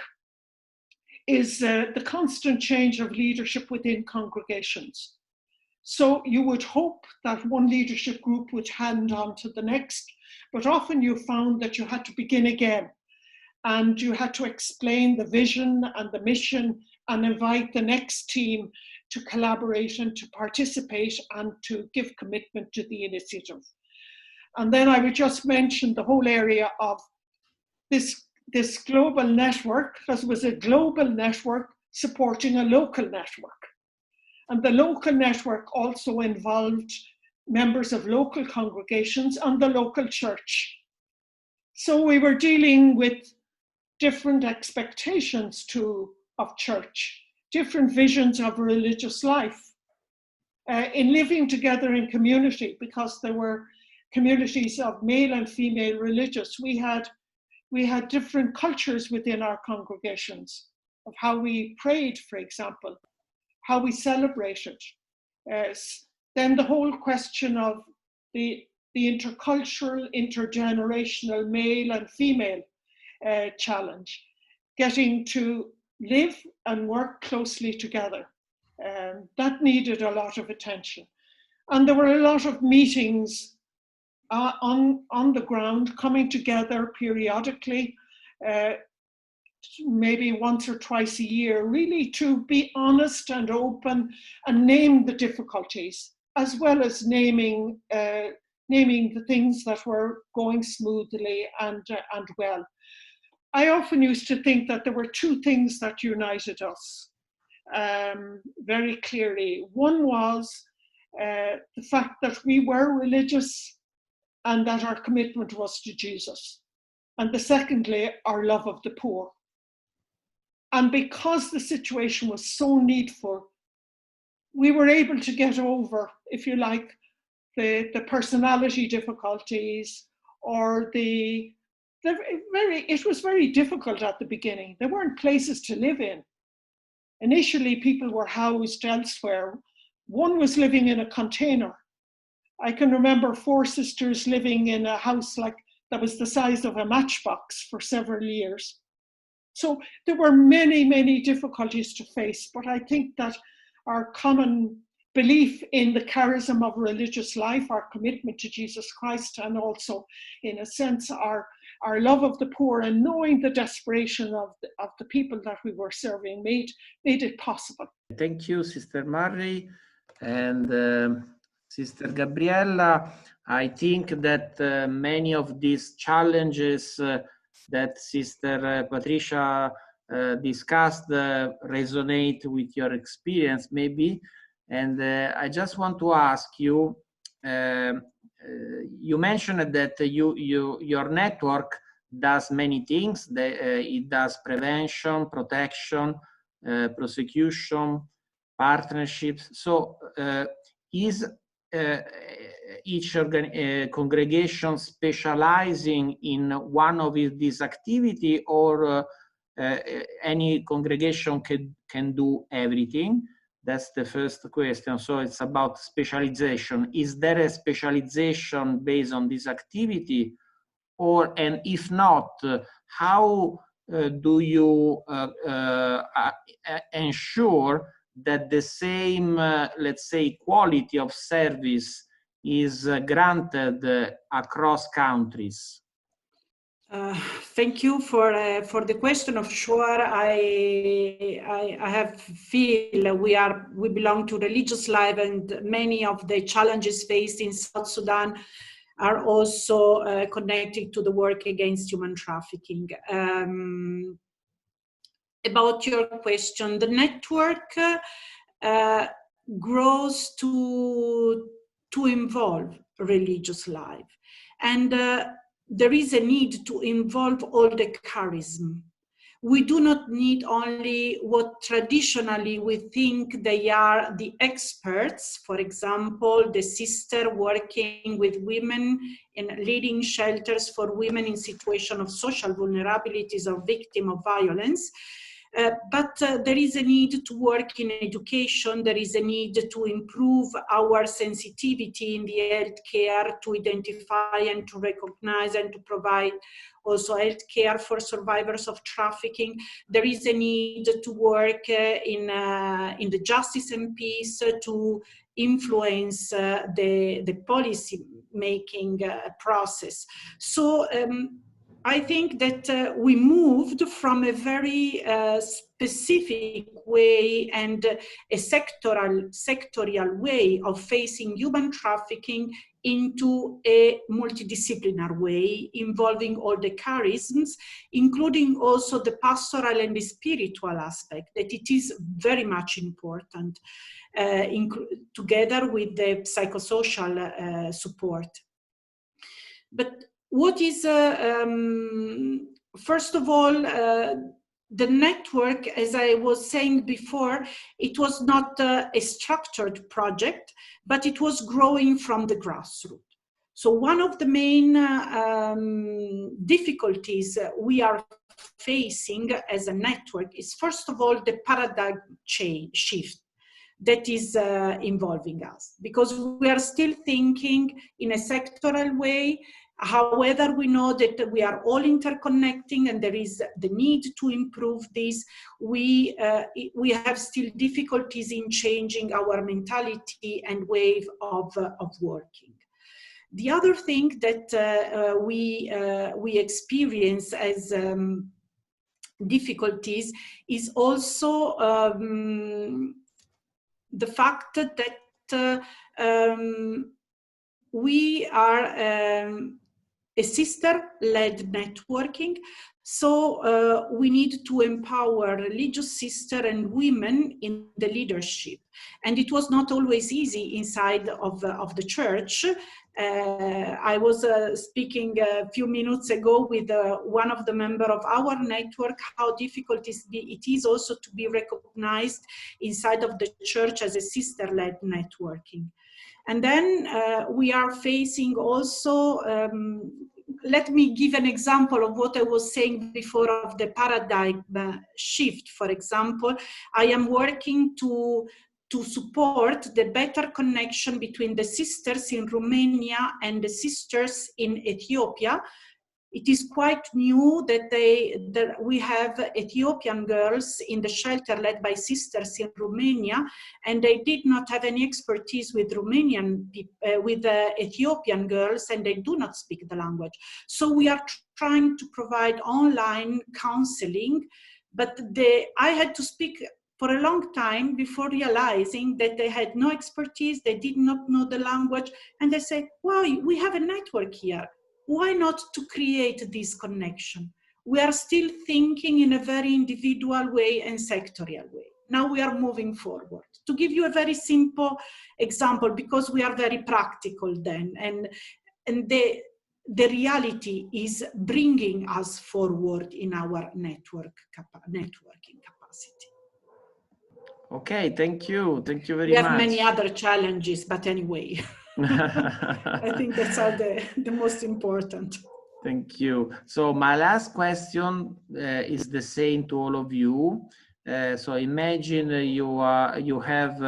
is the constant change of leadership within congregations. So you would hope that one leadership group would hand on to the next, but often you found that you had to begin again, and you had to explain the vision and the mission and invite the next team to collaborate and to participate and to give commitment to the initiative. And then I would just mention the whole area of this global network, because it was a global network supporting a local network. And the local network also involved members of local congregations and the local church. So we were dealing with different expectations of church, different visions of religious life, in living together in community, because there were communities of male and female religious. We we had different cultures within our congregations of how we prayed, for example, how we celebrated. Then the whole question of the intercultural, intergenerational male and female challenge, getting to live and work closely together. That needed a lot of attention. And there were a lot of meetings on the ground, coming together periodically, maybe once or twice a year, really to be honest and open and name the difficulties, as well as naming the things that were going smoothly and well. I often used to think that there were two things that united us very clearly. One was the fact that we were religious and that our commitment was to Jesus. And the secondly, our love of the poor. And because the situation was so needful, we were able to get over, if you like, the personality difficulties or it was very difficult at the beginning. There weren't places to live in. Initially, people were housed elsewhere. One was living in a container. I can remember 4 sisters living in a house like that was the size of a matchbox for several years. So there were many, many difficulties to face, but I think that our common belief in the charism of religious life, our commitment to Jesus Christ, and also, in a sense, our love of the poor and knowing the desperation of the people that we were serving made it possible. Thank you, Sister Mary and Sister Gabriella. I think that many of these challenges that Sister Patricia discussed resonate with your experience, maybe. And I just want to ask you, you mentioned that your network does many things. It does prevention, protection, prosecution, partnerships. So is each congregation specializing in one of these activities, or any congregation can do everything? That's the first question. So it's about specialization. Is there a specialization based on this activity? And if not, how do you ensure that the same, let's say, quality of service is granted across countries? Thank you for the question. Of sure, I have feel we belong to religious life, and many of the challenges faced in South Sudan are also connected to the work against human trafficking. About your question, the network grows to involve religious life, and there is a need to involve all the charism. We do not need only what traditionally we think they are the experts, for example, the sister working with women in leading shelters for women in situation of social vulnerabilities or victim of violence. But there is a need to work in education. There is a need to improve our sensitivity in the healthcare, to identify and to recognize and to provide also healthcare for survivors of trafficking. There is a need to work in the justice and peace to influence the policy making process. So I think that we moved from a very specific way and a sectorial way of facing human trafficking into a multidisciplinary way, involving all the charisms, including also the pastoral and the spiritual aspect, that it is very much important, together with the psychosocial support. But what is, first of all, the network, as I was saying before, it was not a structured project, but it was growing from the grassroots. So one of the main difficulties we are facing as a network is, first of all, the paradigm shift that is involving us, because we are still thinking in a sectoral way. However, we know that we are all interconnecting and there is the need to improve this. We have still difficulties in changing our mentality and way of working. The other thing that we experience as difficulties is also the fact that we are a sister-led networking, so we need to empower religious sisters and women in the leadership. And it was not always easy inside of the church. I was speaking a few minutes ago with one of the members of our network, how difficult it is also to be recognized inside of the church as a sister-led networking. And then we are facing also, let me give an example of what I was saying before of the paradigm shift. For example, I am working to support the better connection between the sisters in Romania and the sisters in Ethiopia. It is quite new that we have Ethiopian girls in the shelter led by sisters in Romania, and they did not have any expertise with Ethiopian girls, and they do not speak the language. So we are trying to provide online counseling, but I had to speak for a long time before realizing that they had no expertise, they did not know the language, and they say, wow, we have a network here. Why not to create this connection? We are still thinking in a very individual way and sectorial way. Now we are moving forward. To give you a very simple example, because we are very practical then, and the reality is bringing us forward in our networking capacity. Okay, thank you. Thank you very much. We have many other challenges, but anyway, I think that's all the most important. Thank you. So my last question is the same to all of you. So imagine you have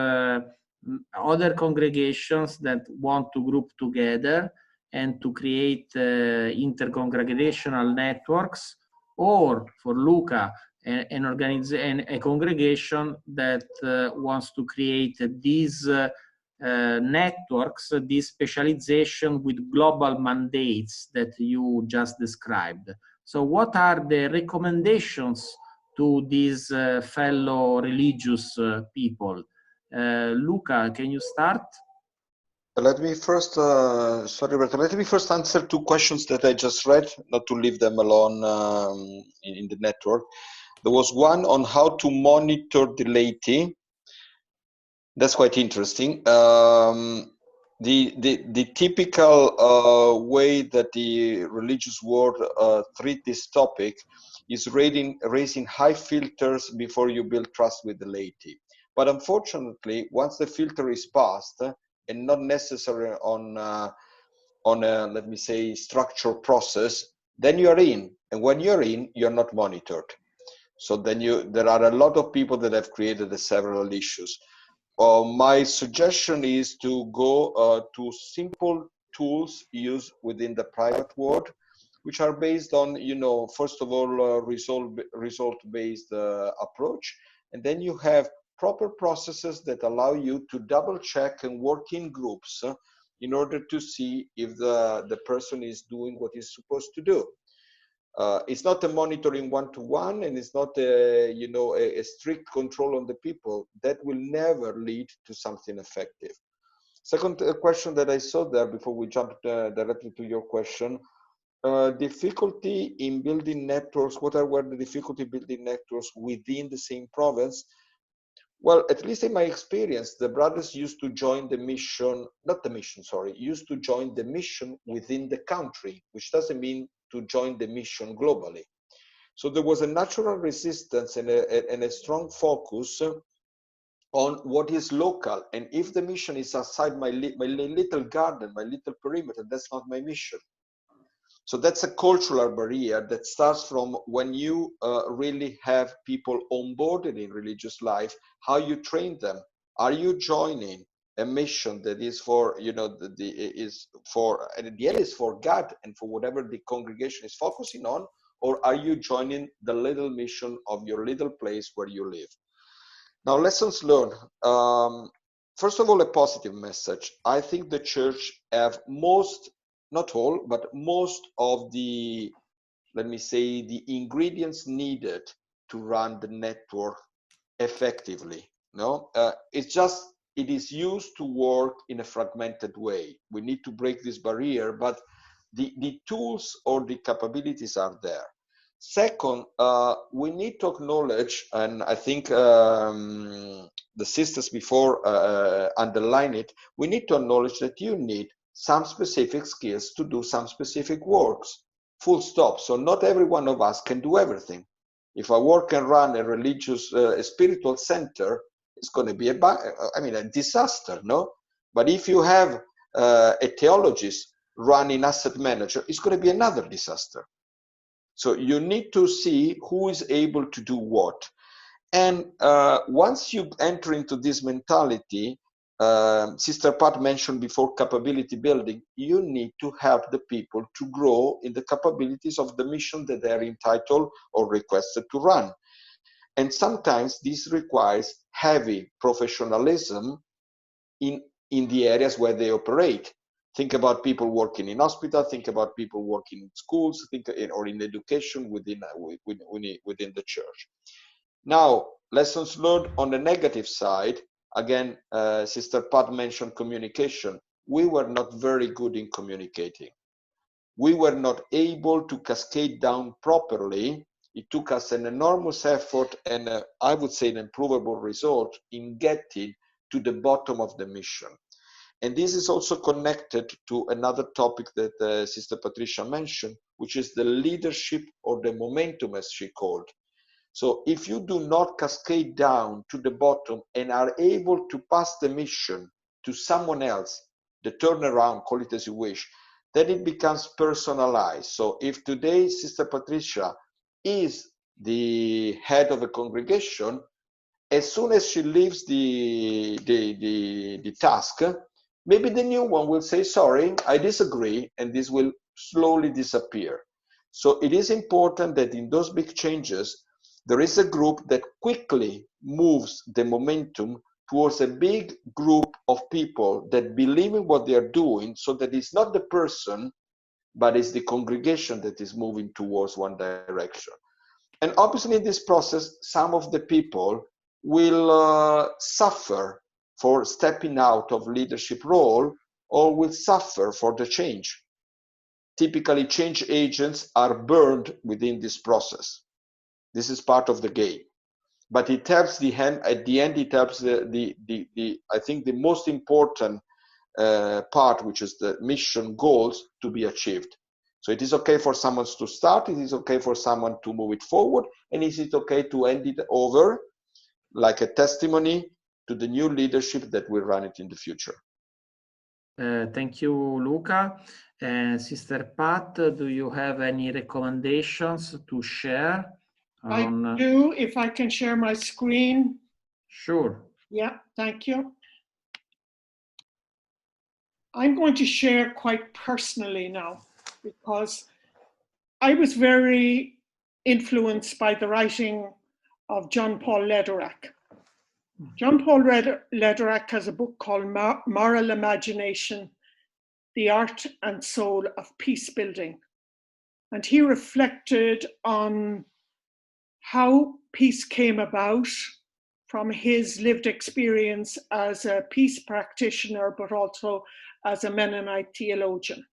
other congregations that want to group together and to create inter-congregational networks, or for Luca, a congregation that wants to create these networks, this specialization with global mandates that you just described. So what are the recommendations to these fellow religious people? Luca, can you start? Let me first, sorry, Roberto, let me first answer two questions that I just read, not to leave them alone in the network. There was one on how to monitor the laity. That's quite interesting. The typical way that the religious world treat this topic is raising high filters before you build trust with the laity. But unfortunately, once the filter is passed, and not necessarily on a, let me say, structured process, then you are in. And when you're in, you're not monitored. So then there are a lot of people that have created several issues. My suggestion is to go to simple tools used within the private world, which are based on, first of all, result-based approach. And then you have proper processes that allow you to double check and work in groups in order to see if the person is doing what he's supposed to do. It's not a monitoring one-to-one, and it's not a strict control on the people. That will never lead to something effective. Second question that I saw there before we jump directly to your question, difficulty in building networks. What were the difficulty building networks within the same province? Well, at least in my experience, the brothers used to join the mission, used to join the mission within the country, which doesn't mean to join the mission globally. So there was a natural resistance and a strong focus on what is local. And if the mission is outside my little garden, my little perimeter, that's not my mission. So that's a cultural barrier that starts from when you really have people onboarded in religious life, how you train them. Are you joining a mission that is for, you know, and at the end is for God and for whatever the congregation is focusing on, or are you joining the little mission of your little place where you live? Now, lessons learned. First of all, a positive message. I think the church have not all, but most of the, let me say, the ingredients needed to run the network effectively. No, it's just, it is used to work in a fragmented way. We need to break this barrier, but the tools or the capabilities are there. Second, we need to acknowledge, and I think the sisters before underline it, we need to acknowledge that you need some specific skills to do some specific works, full stop. So not every one of us can do everything. If I work and run a religious, a spiritual center, it's going to be a disaster, no? But if you have a theologist running asset manager, it's going to be another disaster. So you need to see who is able to do what. And once you enter into this mentality, Sister Pat mentioned before capability building, you need to help the people to grow in the capabilities of the mission that they are entitled or requested to run. And sometimes this requires heavy professionalism in the areas where they operate. Think about people working in hospital, think about people working in schools, or in education within the church. Now, lessons learned on the negative side. Again, Sister Pat mentioned communication. We were not very good in communicating. We were not able to cascade down properly. It took us an enormous effort and I would say an improvable result in getting to the bottom of the mission. And this is also connected to another topic that Sister Patricia mentioned, which is the leadership or the momentum, as she called. So if you do not cascade down to the bottom and are able to pass the mission to someone else, the turnaround, call it as you wish, then it becomes personalized. So if today Sister Patricia is the head of a congregation, as soon as she leaves the task, maybe the new one will say, sorry, I disagree, and this will slowly disappear. So it is important that in those big changes, there is a group that quickly moves the momentum towards a big group of people that believe in what they are doing, so that it's not the person, but it's the congregation that is moving towards one direction. And obviously in this process, some of the people will suffer for stepping out of leadership role, or will suffer for the change. Typically, change agents are burned within this process. This is part of the game. But it helps at the end, it helps I think the most important part, which is the mission goals, to be achieved. So it is okay for someone to start, it is okay for someone to move it forward, and is it okay to end it over like a testimony to the new leadership that will run it in the future. Thank you, Luca. Sister Pat, do you have any recommendations to share? I do, if I can share my screen. Sure. Yeah, thank you. I'm going to share quite personally now, because I was very influenced by the writing of John Paul Lederach. John Paul Lederach has a book called Moral Imagination, The Art and Soul of Peace Building. And he reflected on how peace came about from his lived experience as a peace practitioner, but also as a Mennonite theologian.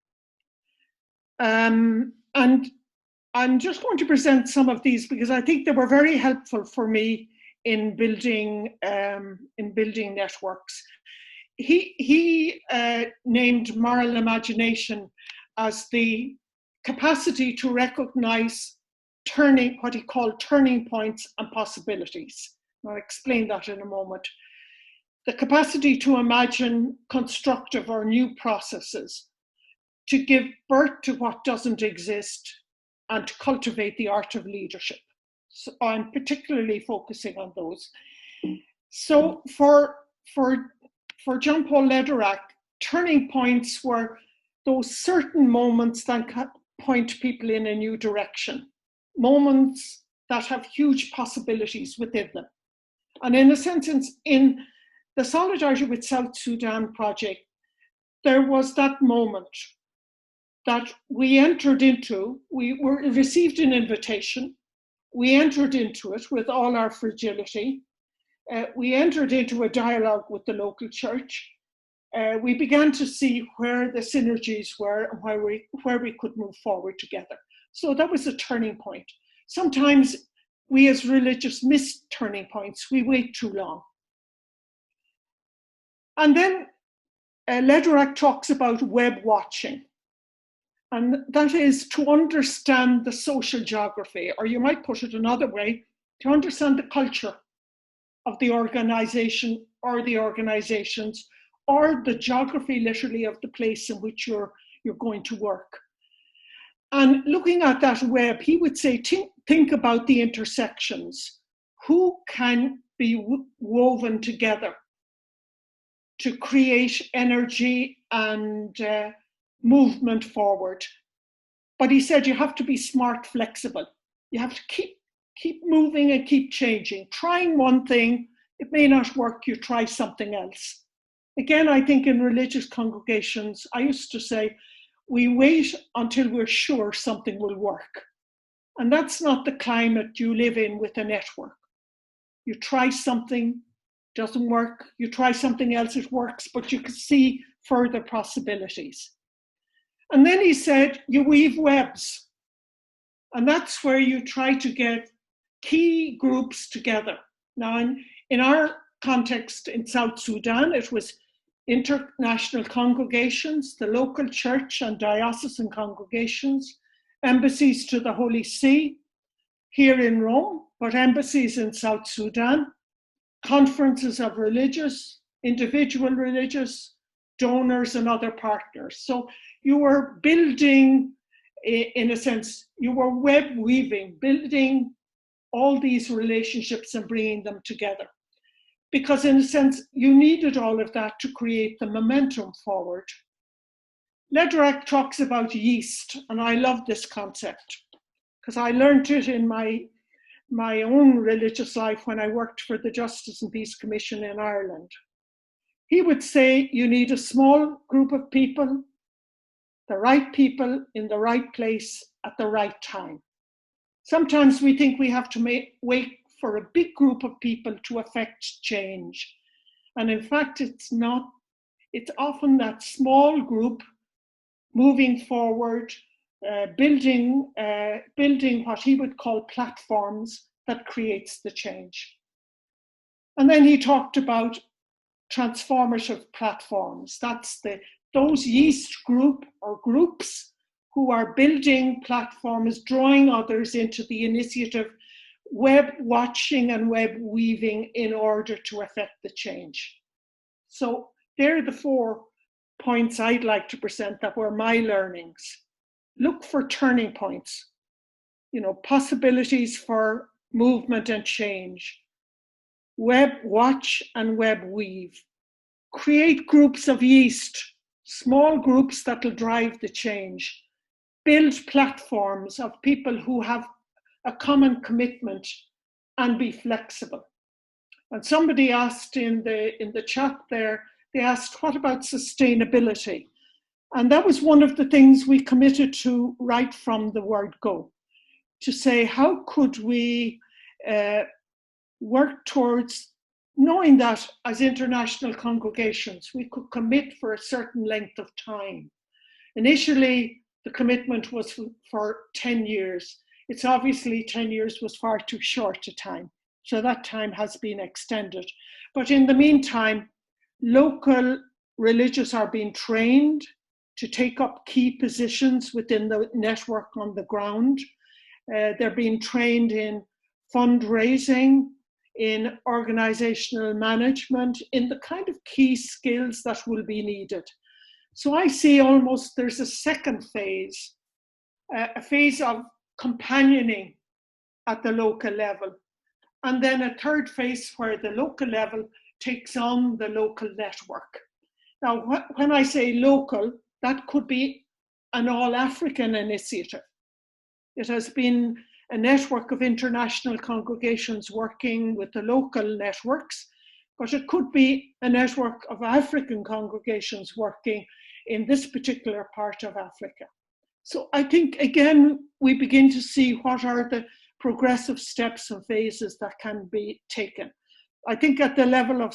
And I'm just going to present some of these because I think they were very helpful for me in building networks. He named moral imagination as the capacity to recognize what he called turning points and possibilities. I'll explain that in a moment. the capacity to imagine constructive or new processes, to give birth to what doesn't exist, and to cultivate the art of leadership. So I'm particularly focusing on those. So for Jean-Paul Lederac, turning points were those certain moments that point people in a new direction, moments that have huge possibilities within them. And in a sense, in the Solidarity with South Sudan project, there was that moment that we entered into. We received an invitation. We entered into it with all our fragility. We entered into a dialogue with the local church. We began to see where the synergies were and where we could move forward together. So that was a turning point. Sometimes we as religious miss turning points. We wait too long. And then Lederac talks about web watching. And that is to understand the social geography, or you might put it another way, to understand the culture of the organization or the organizations, or the geography literally of the place in which you're going to work. And looking at that web, he would say, think about the intersections. Who can be woven together to create energy and movement forward? But he said you have to be smart, flexible. You have to keep moving and keep changing. Trying one thing, it may not work, you try something else. Again, I think in religious congregations, I used to say, we wait until we're sure something will work. And that's not the climate you live in with a network. You try something, doesn't work. You try something else, it works, but you can see further possibilities. And then he said, you weave webs. And that's where you try to get key groups together. Now, in our context in South Sudan, it was international congregations, the local church and diocesan congregations, embassies to the Holy See here in Rome, but embassies in South Sudan, conferences of religious, individual religious, donors and other partners. So you were building, in a sense, you were web weaving, building all these relationships and bringing them together. Because in a sense, you needed all of that to create the momentum forward. Lederac talks about yeast, and I love this concept because I learned it in my own religious life when I worked for the Justice and Peace Commission in Ireland. He would say you need a small group of people, the right people in the right place at the right time. Sometimes we think we have to wait for a big group of people to affect change. And in fact, it's not. It's often that small group moving forward, building what he would call platforms that creates the change. And then he talked about transformative platforms. That's those yeast group or groups who are building platforms, drawing others into the initiative, web watching and web weaving in order to affect the change. So there are the 4 points I'd like to present that were my learnings. Look for turning points, possibilities for movement and change. Web watch and web weave. Create groups of yeast, small groups that will drive the change. Build platforms of people who have a common commitment and be flexible. And somebody asked in the chat there, they asked, what about sustainability? And that was one of the things we committed to right from the word go, to say, how could we work towards knowing that as international congregations, we could commit for a certain length of time. Initially, the commitment was for 10 years. It's obviously 10 years was far too short a time. So that time has been extended. But in the meantime, local religious are being trained to take up key positions within the network on the ground. They're being trained in fundraising, in organizational management, in the kind of key skills that will be needed. So I see almost there's a second phase, a phase of companioning at the local level, and then a third phase where the local level takes on the local network. Now, when I say local, that could be an all-African initiative. It has been a network of international congregations working with the local networks, but it could be a network of African congregations working in this particular part of Africa. So I think, again, we begin to see what are the progressive steps and phases that can be taken. I think at the level of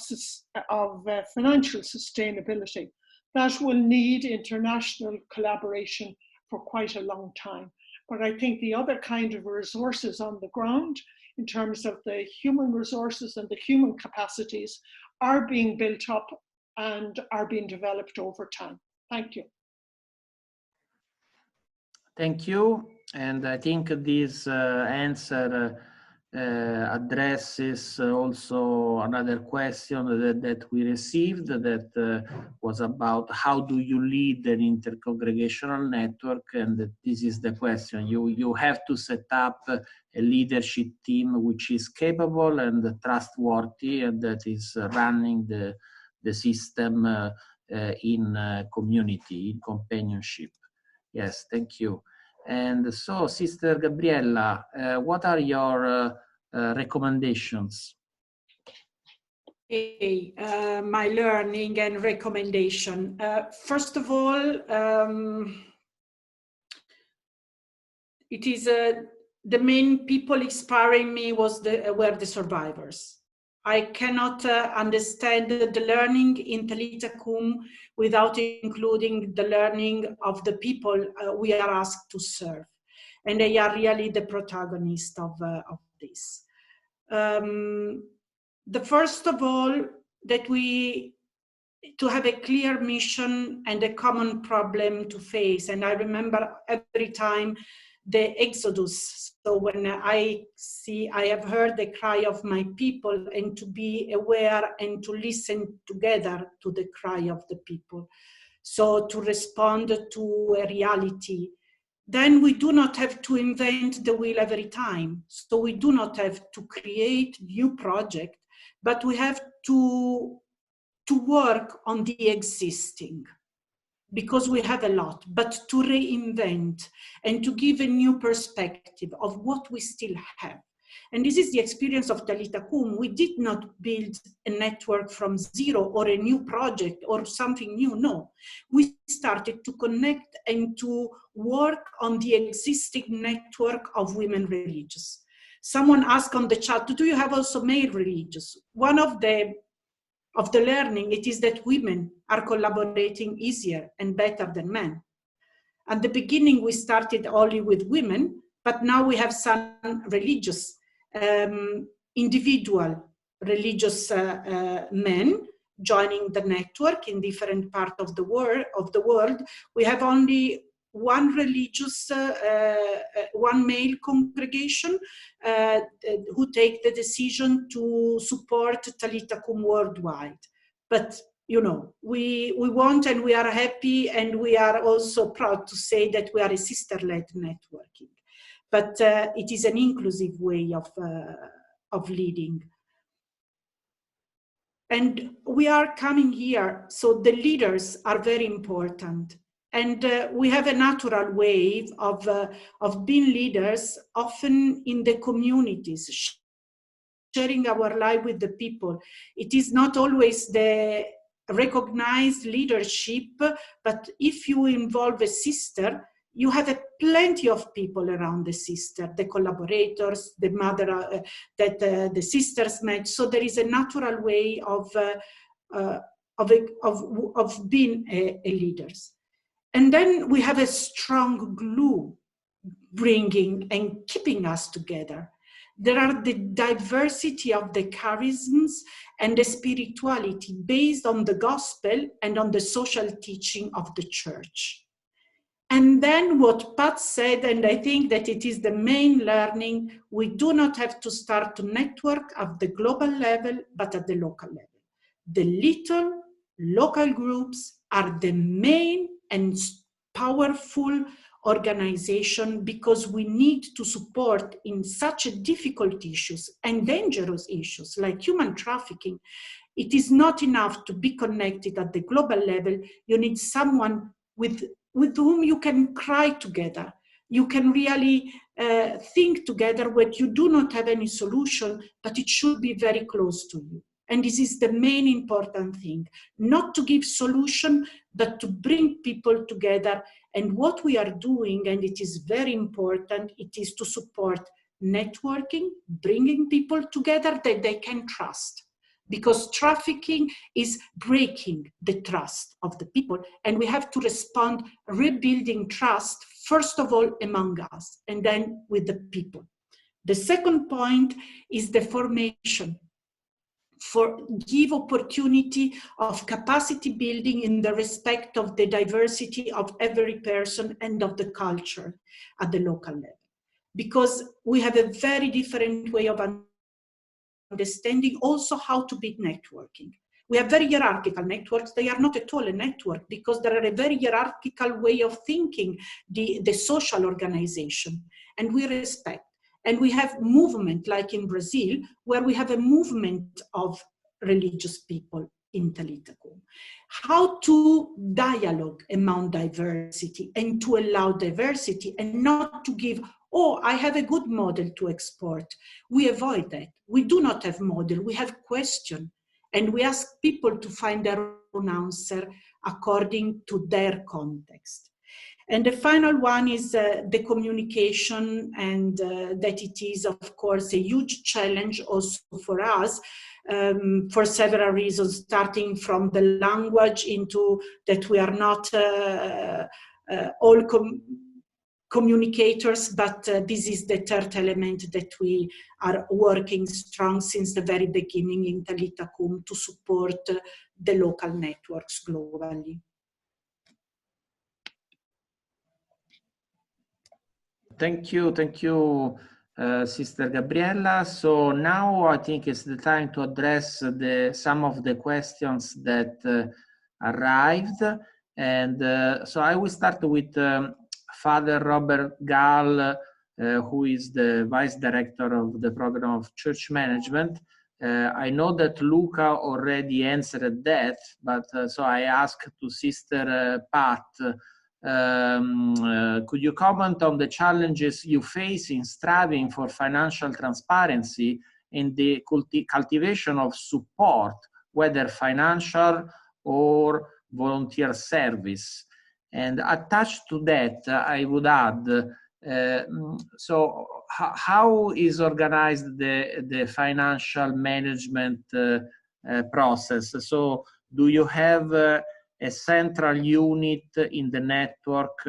financial sustainability, that will need international collaboration for quite a long time. But I think the other kind of resources on the ground, in terms of the human resources and the human capacities, are being built up and are being developed over time. Thank you. Thank you. And I think this answer addresses also another question that we received that was about how do you lead an inter-congregational network, and this is the question. You have to set up a leadership team which is capable and trustworthy and that is running the system in community, in companionship. Yes, thank you. And so, Sister Gabriella, what are your recommendations? Okay, my learning and recommendation. First of all, it is the main people inspiring me were the survivors. I cannot understand the learning in Talitha without including the learning of the people we are asked to serve. And they are really the protagonists of this. The first of all, that to have a clear mission and a common problem to face. And I remember every time the Exodus. So when I have heard the cry of my people, and to be aware and to listen together to the cry of the people. So to respond to a reality. Then we do not have to invent the wheel every time. So we do not have to create new project, but we have to work on the existing. Because we have a lot, but to reinvent and to give a new perspective of what we still have. And this is the experience of Talitha. We did not build a network from zero or a new project or something new, no. We started to connect and to work on the existing network of women religious. Someone asked on the chat, do you have also male religious? One of the learning, it is that women are collaborating easier and better than men. At the beginning, we started only with women, but now we have some religious, individual religious men joining the network in different parts of the world. We have only one religious, one male congregation who take the decision to support Talitha worldwide. But you know, we want and we are happy, and we are also proud to say that we are a sister-led networking. But it is an inclusive way of leading. And we are coming here, so the leaders are very important. And we have a natural way of being leaders, often in the communities, sharing our life with the people. It is not always the recognized leadership, but if you involve a sister, you have plenty of people around the sister, the collaborators, the mother that the sisters met. So there is a natural way of being a leaders. And then we have a strong glue bringing and keeping us together. There are the diversity of the charisms and the spirituality based on the gospel and on the social teaching of the church. And then what Pat said, and I think that it is the main learning, we do not have to start to network at the global level, but at the local level. The little local groups are the main and powerful organization, because we need to support in such difficult issues and dangerous issues like human trafficking. It is not enough to be connected at the global level. You need someone with whom you can cry together. You can really think together when you do not have any solution, but it should be very close to you. And this is the main important thing, not to give solution, but to bring people together. And what we are doing, and it is very important, it is to support networking, bringing people together that they can trust. Because trafficking is breaking the trust of the people, and we have to respond rebuilding trust, first of all among us, and then with the people. The second point is the formation. Give opportunity of capacity building in the respect of the diversity of every person and of the culture at the local level. Because we have a very different way of understanding also how to build networking. We have very hierarchical networks. They are not at all a network, because there are a very hierarchical way of thinking the social organization, and we respect. And we have movement, like in Brazil, where we have a movement of religious people in Talitha. How to dialogue among diversity and to allow diversity, and not to give, oh, I have a good model to export. We avoid that. We do not have model, we have question. And we ask people to find their own answer according to their context. And the final one is the communication, and that it is, of course, a huge challenge also for us, for several reasons, starting from the language into that we are not all communicators, but this is the third element that we are working strong since the very beginning in Talitha Cum to support the local networks globally. Thank you, Sister Gabriella. So now I think it's the time to address some of the questions that arrived. And so I will start with Father Robert Gall, who is the Vice Director of the Program of Church Management. I know that Luca already answered that, but so I asked to Sister Pat, could you comment on the challenges you face in striving for financial transparency in the cultivation of support, whether financial or volunteer service? And attached to that, I would add, so how is organized the financial management process? So do you have a central unit in the network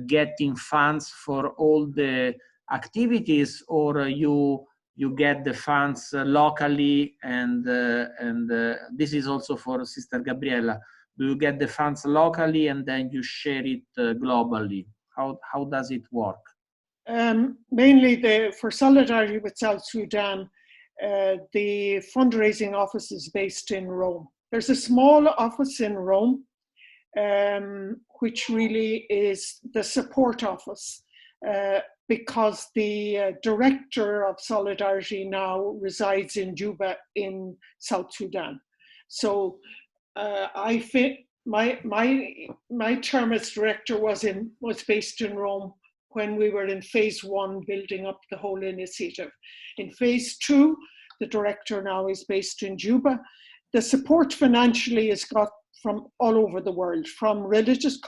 getting funds for all the activities, or you get the funds locally, and this is also for Sister Gabriella. Do you get the funds locally and then you share it globally? How does it work? Mainly for Solidarity with South Sudan, the fundraising office is based in Rome. There's a small office in Rome, which really is the support office, because the director of Solidarity now resides in Juba in South Sudan. So my term as director was based in Rome when we were in phase 1, building up the whole initiative. In phase 2, the director now is based in Juba. The support financially is got from all over the world, from religious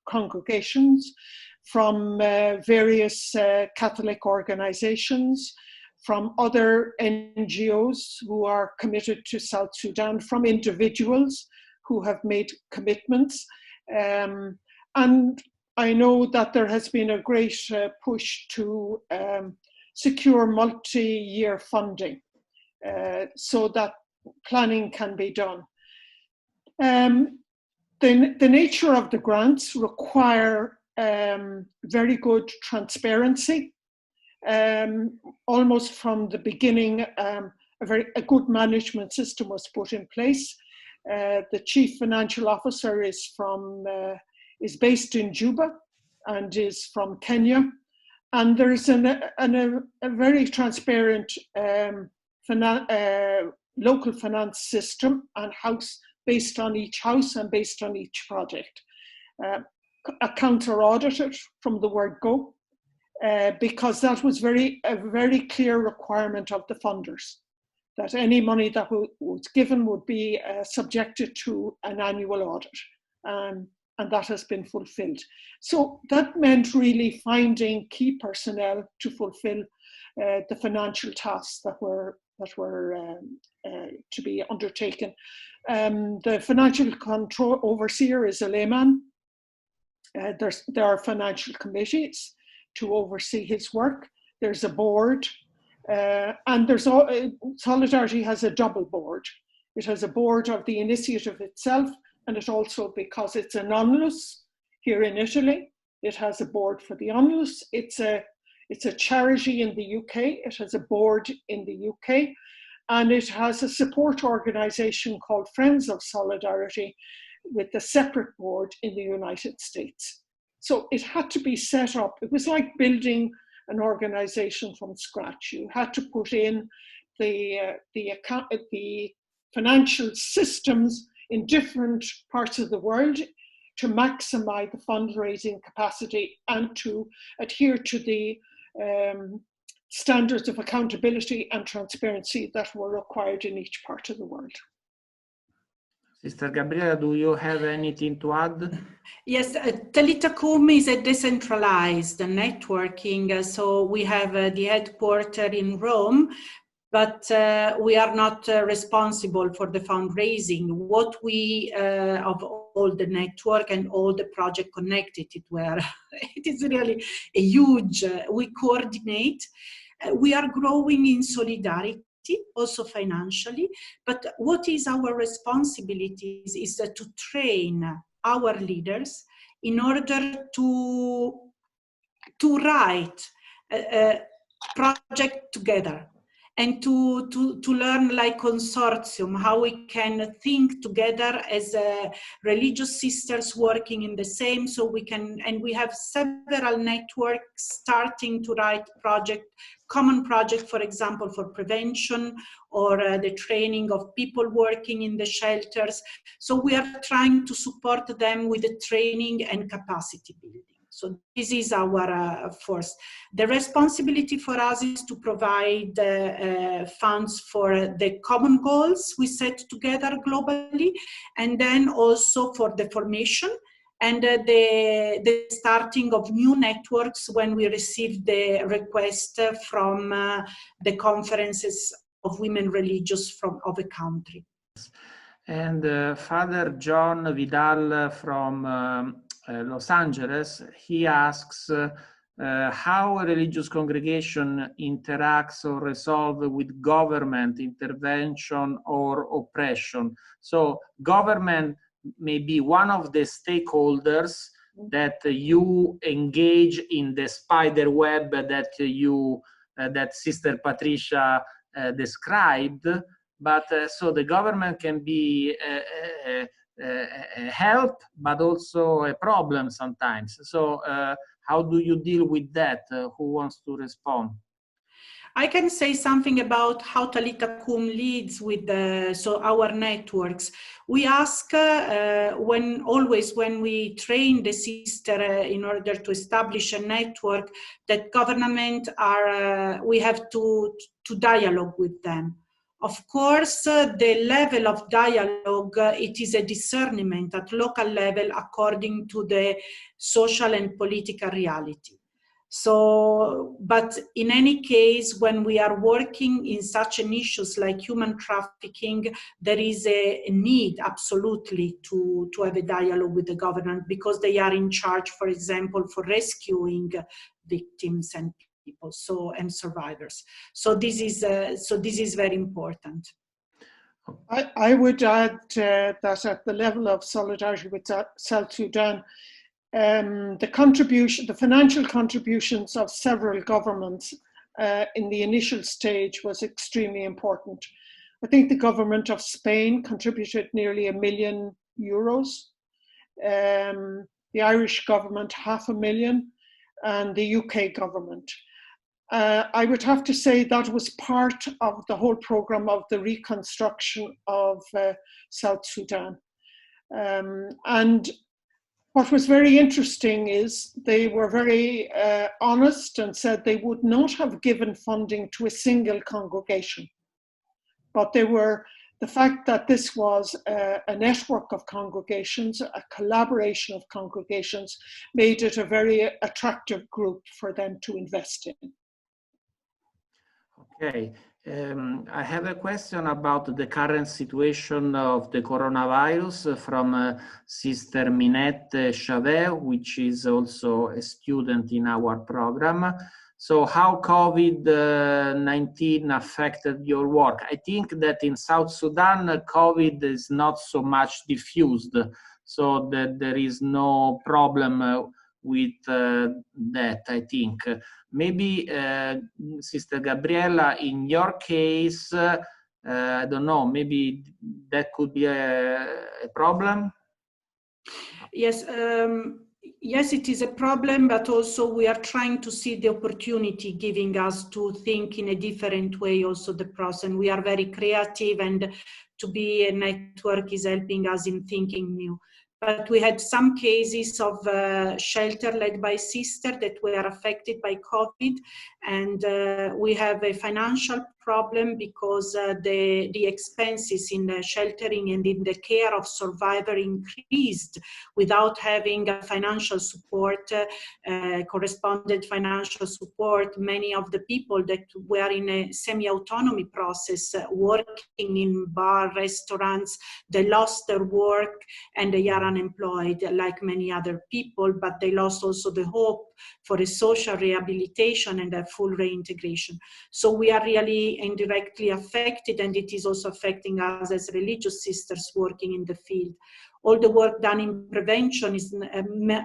congregations, from various Catholic organizations, from other NGOs who are committed to South Sudan, from individuals who have made commitments. And I know that there has been a great push to secure multi-year funding so that planning can be done. the nature of the grants require very good transparency. Almost from the beginning, a good management system was put in place. The chief financial officer is based in Juba and is from Kenya, and there's a very transparent local finance system and house based on each house and based on each project. Accounts are audited from the word go, because that was a very clear requirement of the funders, that any money that was given would be subjected to an annual audit, and that has been fulfilled. So that meant really finding key personnel to fulfill the financial tasks that were to be undertaken. The financial control overseer is a layman. There are financial committees to oversee his work. There's a board, and Solidarity has a double board. It has a board of the initiative itself, and it also, because it's an onlus here in Italy, it has a board for the onlus. It's a charity in the UK. It has a board in the UK, and it has a support organisation called Friends of Solidarity with a separate board in the United States. So it had to be set up. It was like building an organisation from scratch. You had to put in the financial systems in different parts of the world to maximize the fundraising capacity and to adhere to the standards of accountability and transparency that were required in each part of the world. Sister Gabriella, do you have anything to add? Yes, Talitha Cum is a decentralized networking. So we have the headquarters in Rome, but we are not responsible for the fundraising. What we, of all the network and all the project connected, it is really a huge, we coordinate. We are growing in solidarity, also financially, but what is our responsibility is to train our leaders in order to write a project together and to learn like consortium, how we can think together as religious sisters working in the same, so we can, and we have several networks starting to write common project, for example, for prevention or the training of people working in the shelters. So we are trying to support them with the training and capacity building. So this is our force. The responsibility for us is to provide funds for the common goals we set together globally, and then also for the formation and the starting of new networks when we receive the request from the conferences of women religious of a country. And Father John Vidal from Los Angeles, he asks how a religious congregation interacts or resolves with government intervention or oppression. So government may be one of the stakeholders that you engage in the spider web that that Sister Patricia described, but so the government can be a help, but also a problem sometimes. So how do you deal with that? Who wants to respond? I can say something about how Talitha Cum leads with our networks. We ask always when we train the sister in order to establish a network, that government we have to dialogue with them. Of course, the level of dialogue, it is a discernment at local level according to the social and political reality. So, but in any case, when we are working in such an issues like human trafficking, there is a need absolutely to have a dialogue with the government, because they are in charge, for example, for rescuing victims and people, and survivors. So this is very important. I would add that at the level of solidarity with South Sudan, the financial contributions of several governments in the initial stage was extremely important. I think the government of Spain contributed nearly €1 million. The Irish government, $500,000, and the UK government. I would have to say that was part of the whole program of the reconstruction of South Sudan. And what was very interesting is they were very honest and said they would not have given funding to a single congregation. But the fact that this was a network of congregations, a collaboration of congregations, made it a very attractive group for them to invest in. Okay, I have a question about the current situation of the coronavirus from Sister Minette Chavez, which is also a student in our program. So how COVID-19 affected your work? I think that in South Sudan, COVID is not so much diffused, so that there is no problem with that, I think. Maybe, Sister Gabriella, in your case, I don't know, maybe that could be a problem? Yes. Yes, it is a problem, but also we are trying to see the opportunity giving us to think in a different way also the process. And we are very creative, and to be a network is helping us in thinking new. But we had some cases of shelter led by sisters that were affected by COVID, and we have a financial problem because the expenses in the sheltering and in the care of survivor increased without having a financial support, correspondent financial support. Many of the people that were in a semi-autonomy process, working in bar, restaurants, they lost their work and they are unemployed like many other people, but they lost also the hope for a social rehabilitation and a full reintegration. So we are really indirectly affected, and it is also affecting us as religious sisters working in the field. All the work done in prevention is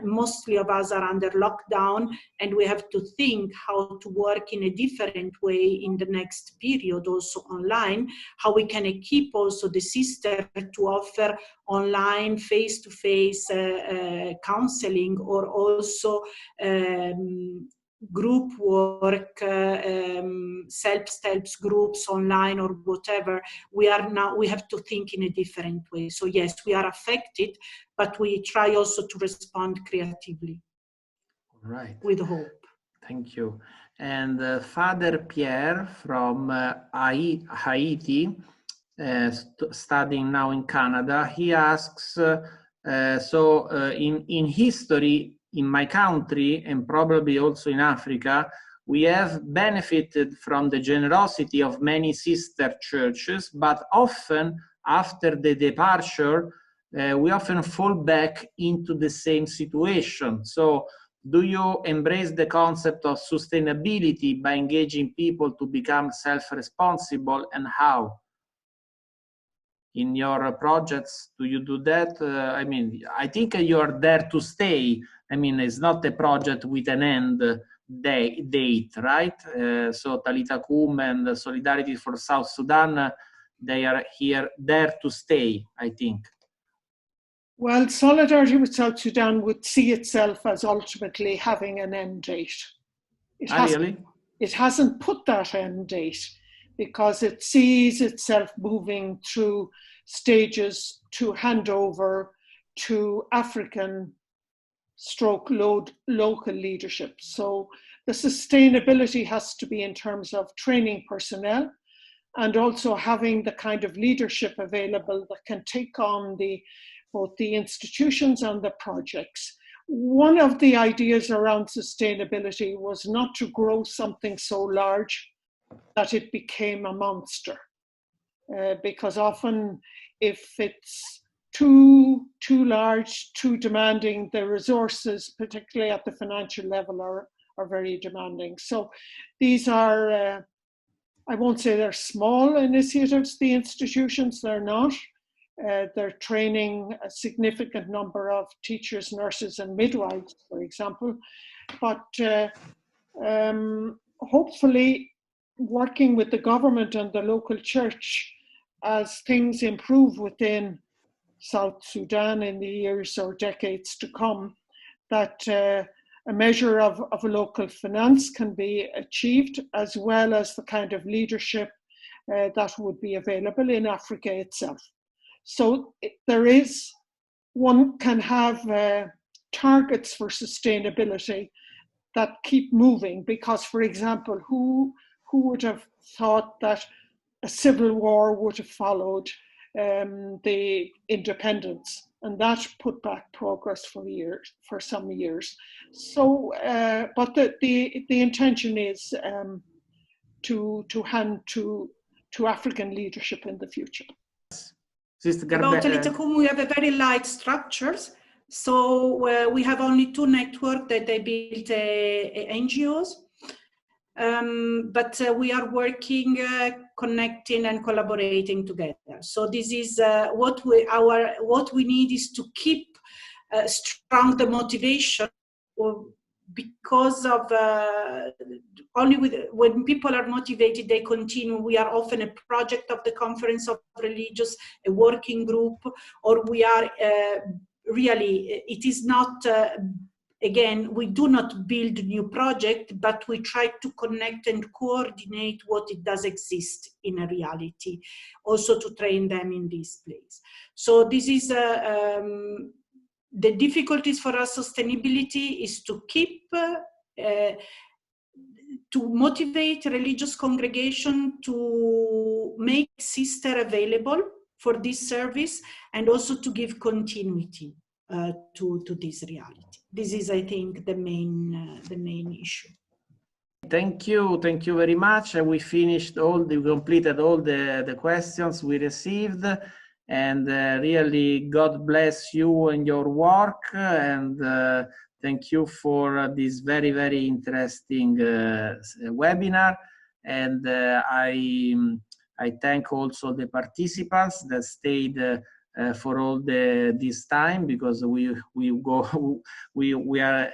mostly of us are under lockdown, and we have to think how to work in a different way in the next period, also online, how we can equip also the sister to offer online face-to-face counseling, or also group work, self-help groups online or whatever. We have to think in a different way. So yes, we are affected, but we try also to respond creatively. Right. With hope. Thank you. And Father Pierre from Haiti, studying now in Canada, he asks, in history, in my country, and probably also in Africa, we have benefited from the generosity of many sister churches, but often after the departure, we often fall back into the same situation. So do you embrace the concept of sustainability by engaging people to become self-responsible, and how? In your projects, do you do that? I mean, I think you are there to stay. I mean, it's not a project with an end date, right? So Talitha Kum and Solidarity for South Sudan, they are there to stay, I think. Well, Solidarity with South Sudan would see itself as ultimately having an end date. It hasn't put that end date, because it sees itself moving through stages to hand over to African local leadership. So the sustainability has to be in terms of training personnel, and also having the kind of leadership available that can take on both the institutions and the projects. One of the ideas around sustainability was not to grow something so large that it became a monster, because often if it's too large, too demanding, the resources, particularly at the financial level, are very demanding. So these are I won't say they're small initiatives, the institutions, they're not. They're training a significant number of teachers, nurses, and midwives, for example. But hopefully, working with the government and the local church, as things improve within South Sudan in the years or decades to come, that a measure of local finance can be achieved, as well as the kind of leadership that would be available in Africa itself. So there is, one can have targets for sustainability that keep moving, because, for example, who would have thought that a civil war would have followed the independence, and that put back progress for some years. So, but the intention is to hand to African leadership in the future. About Talitha, we have a very light structures. So we have only 2 networks that they built NGOs. But we are working, connecting and collaborating together. So this is what we need is to keep strong the motivation, because of when people are motivated, they continue. We are often a project of the Conference of Religious, a working group, or we are really, it is not, again, we do not build new project, but we try to connect and coordinate what it does exist in a reality, also to train them in this place. So this is the difficulties for us. Sustainability is to keep, to motivate religious congregation to make sister available for this service, and also to give continuity to this reality. This is, I think, the main issue. Thank you very much. We completed all the questions we received, and really God bless you and your work, and thank you for this very, very interesting webinar. And I thank also the participants that stayed for all this time, because we are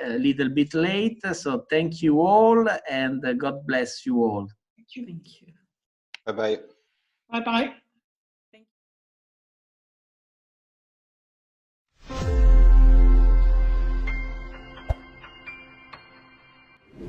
a little bit late. So thank you all, and God bless you all. Thank you. Thank you. Bye-bye. Bye-bye.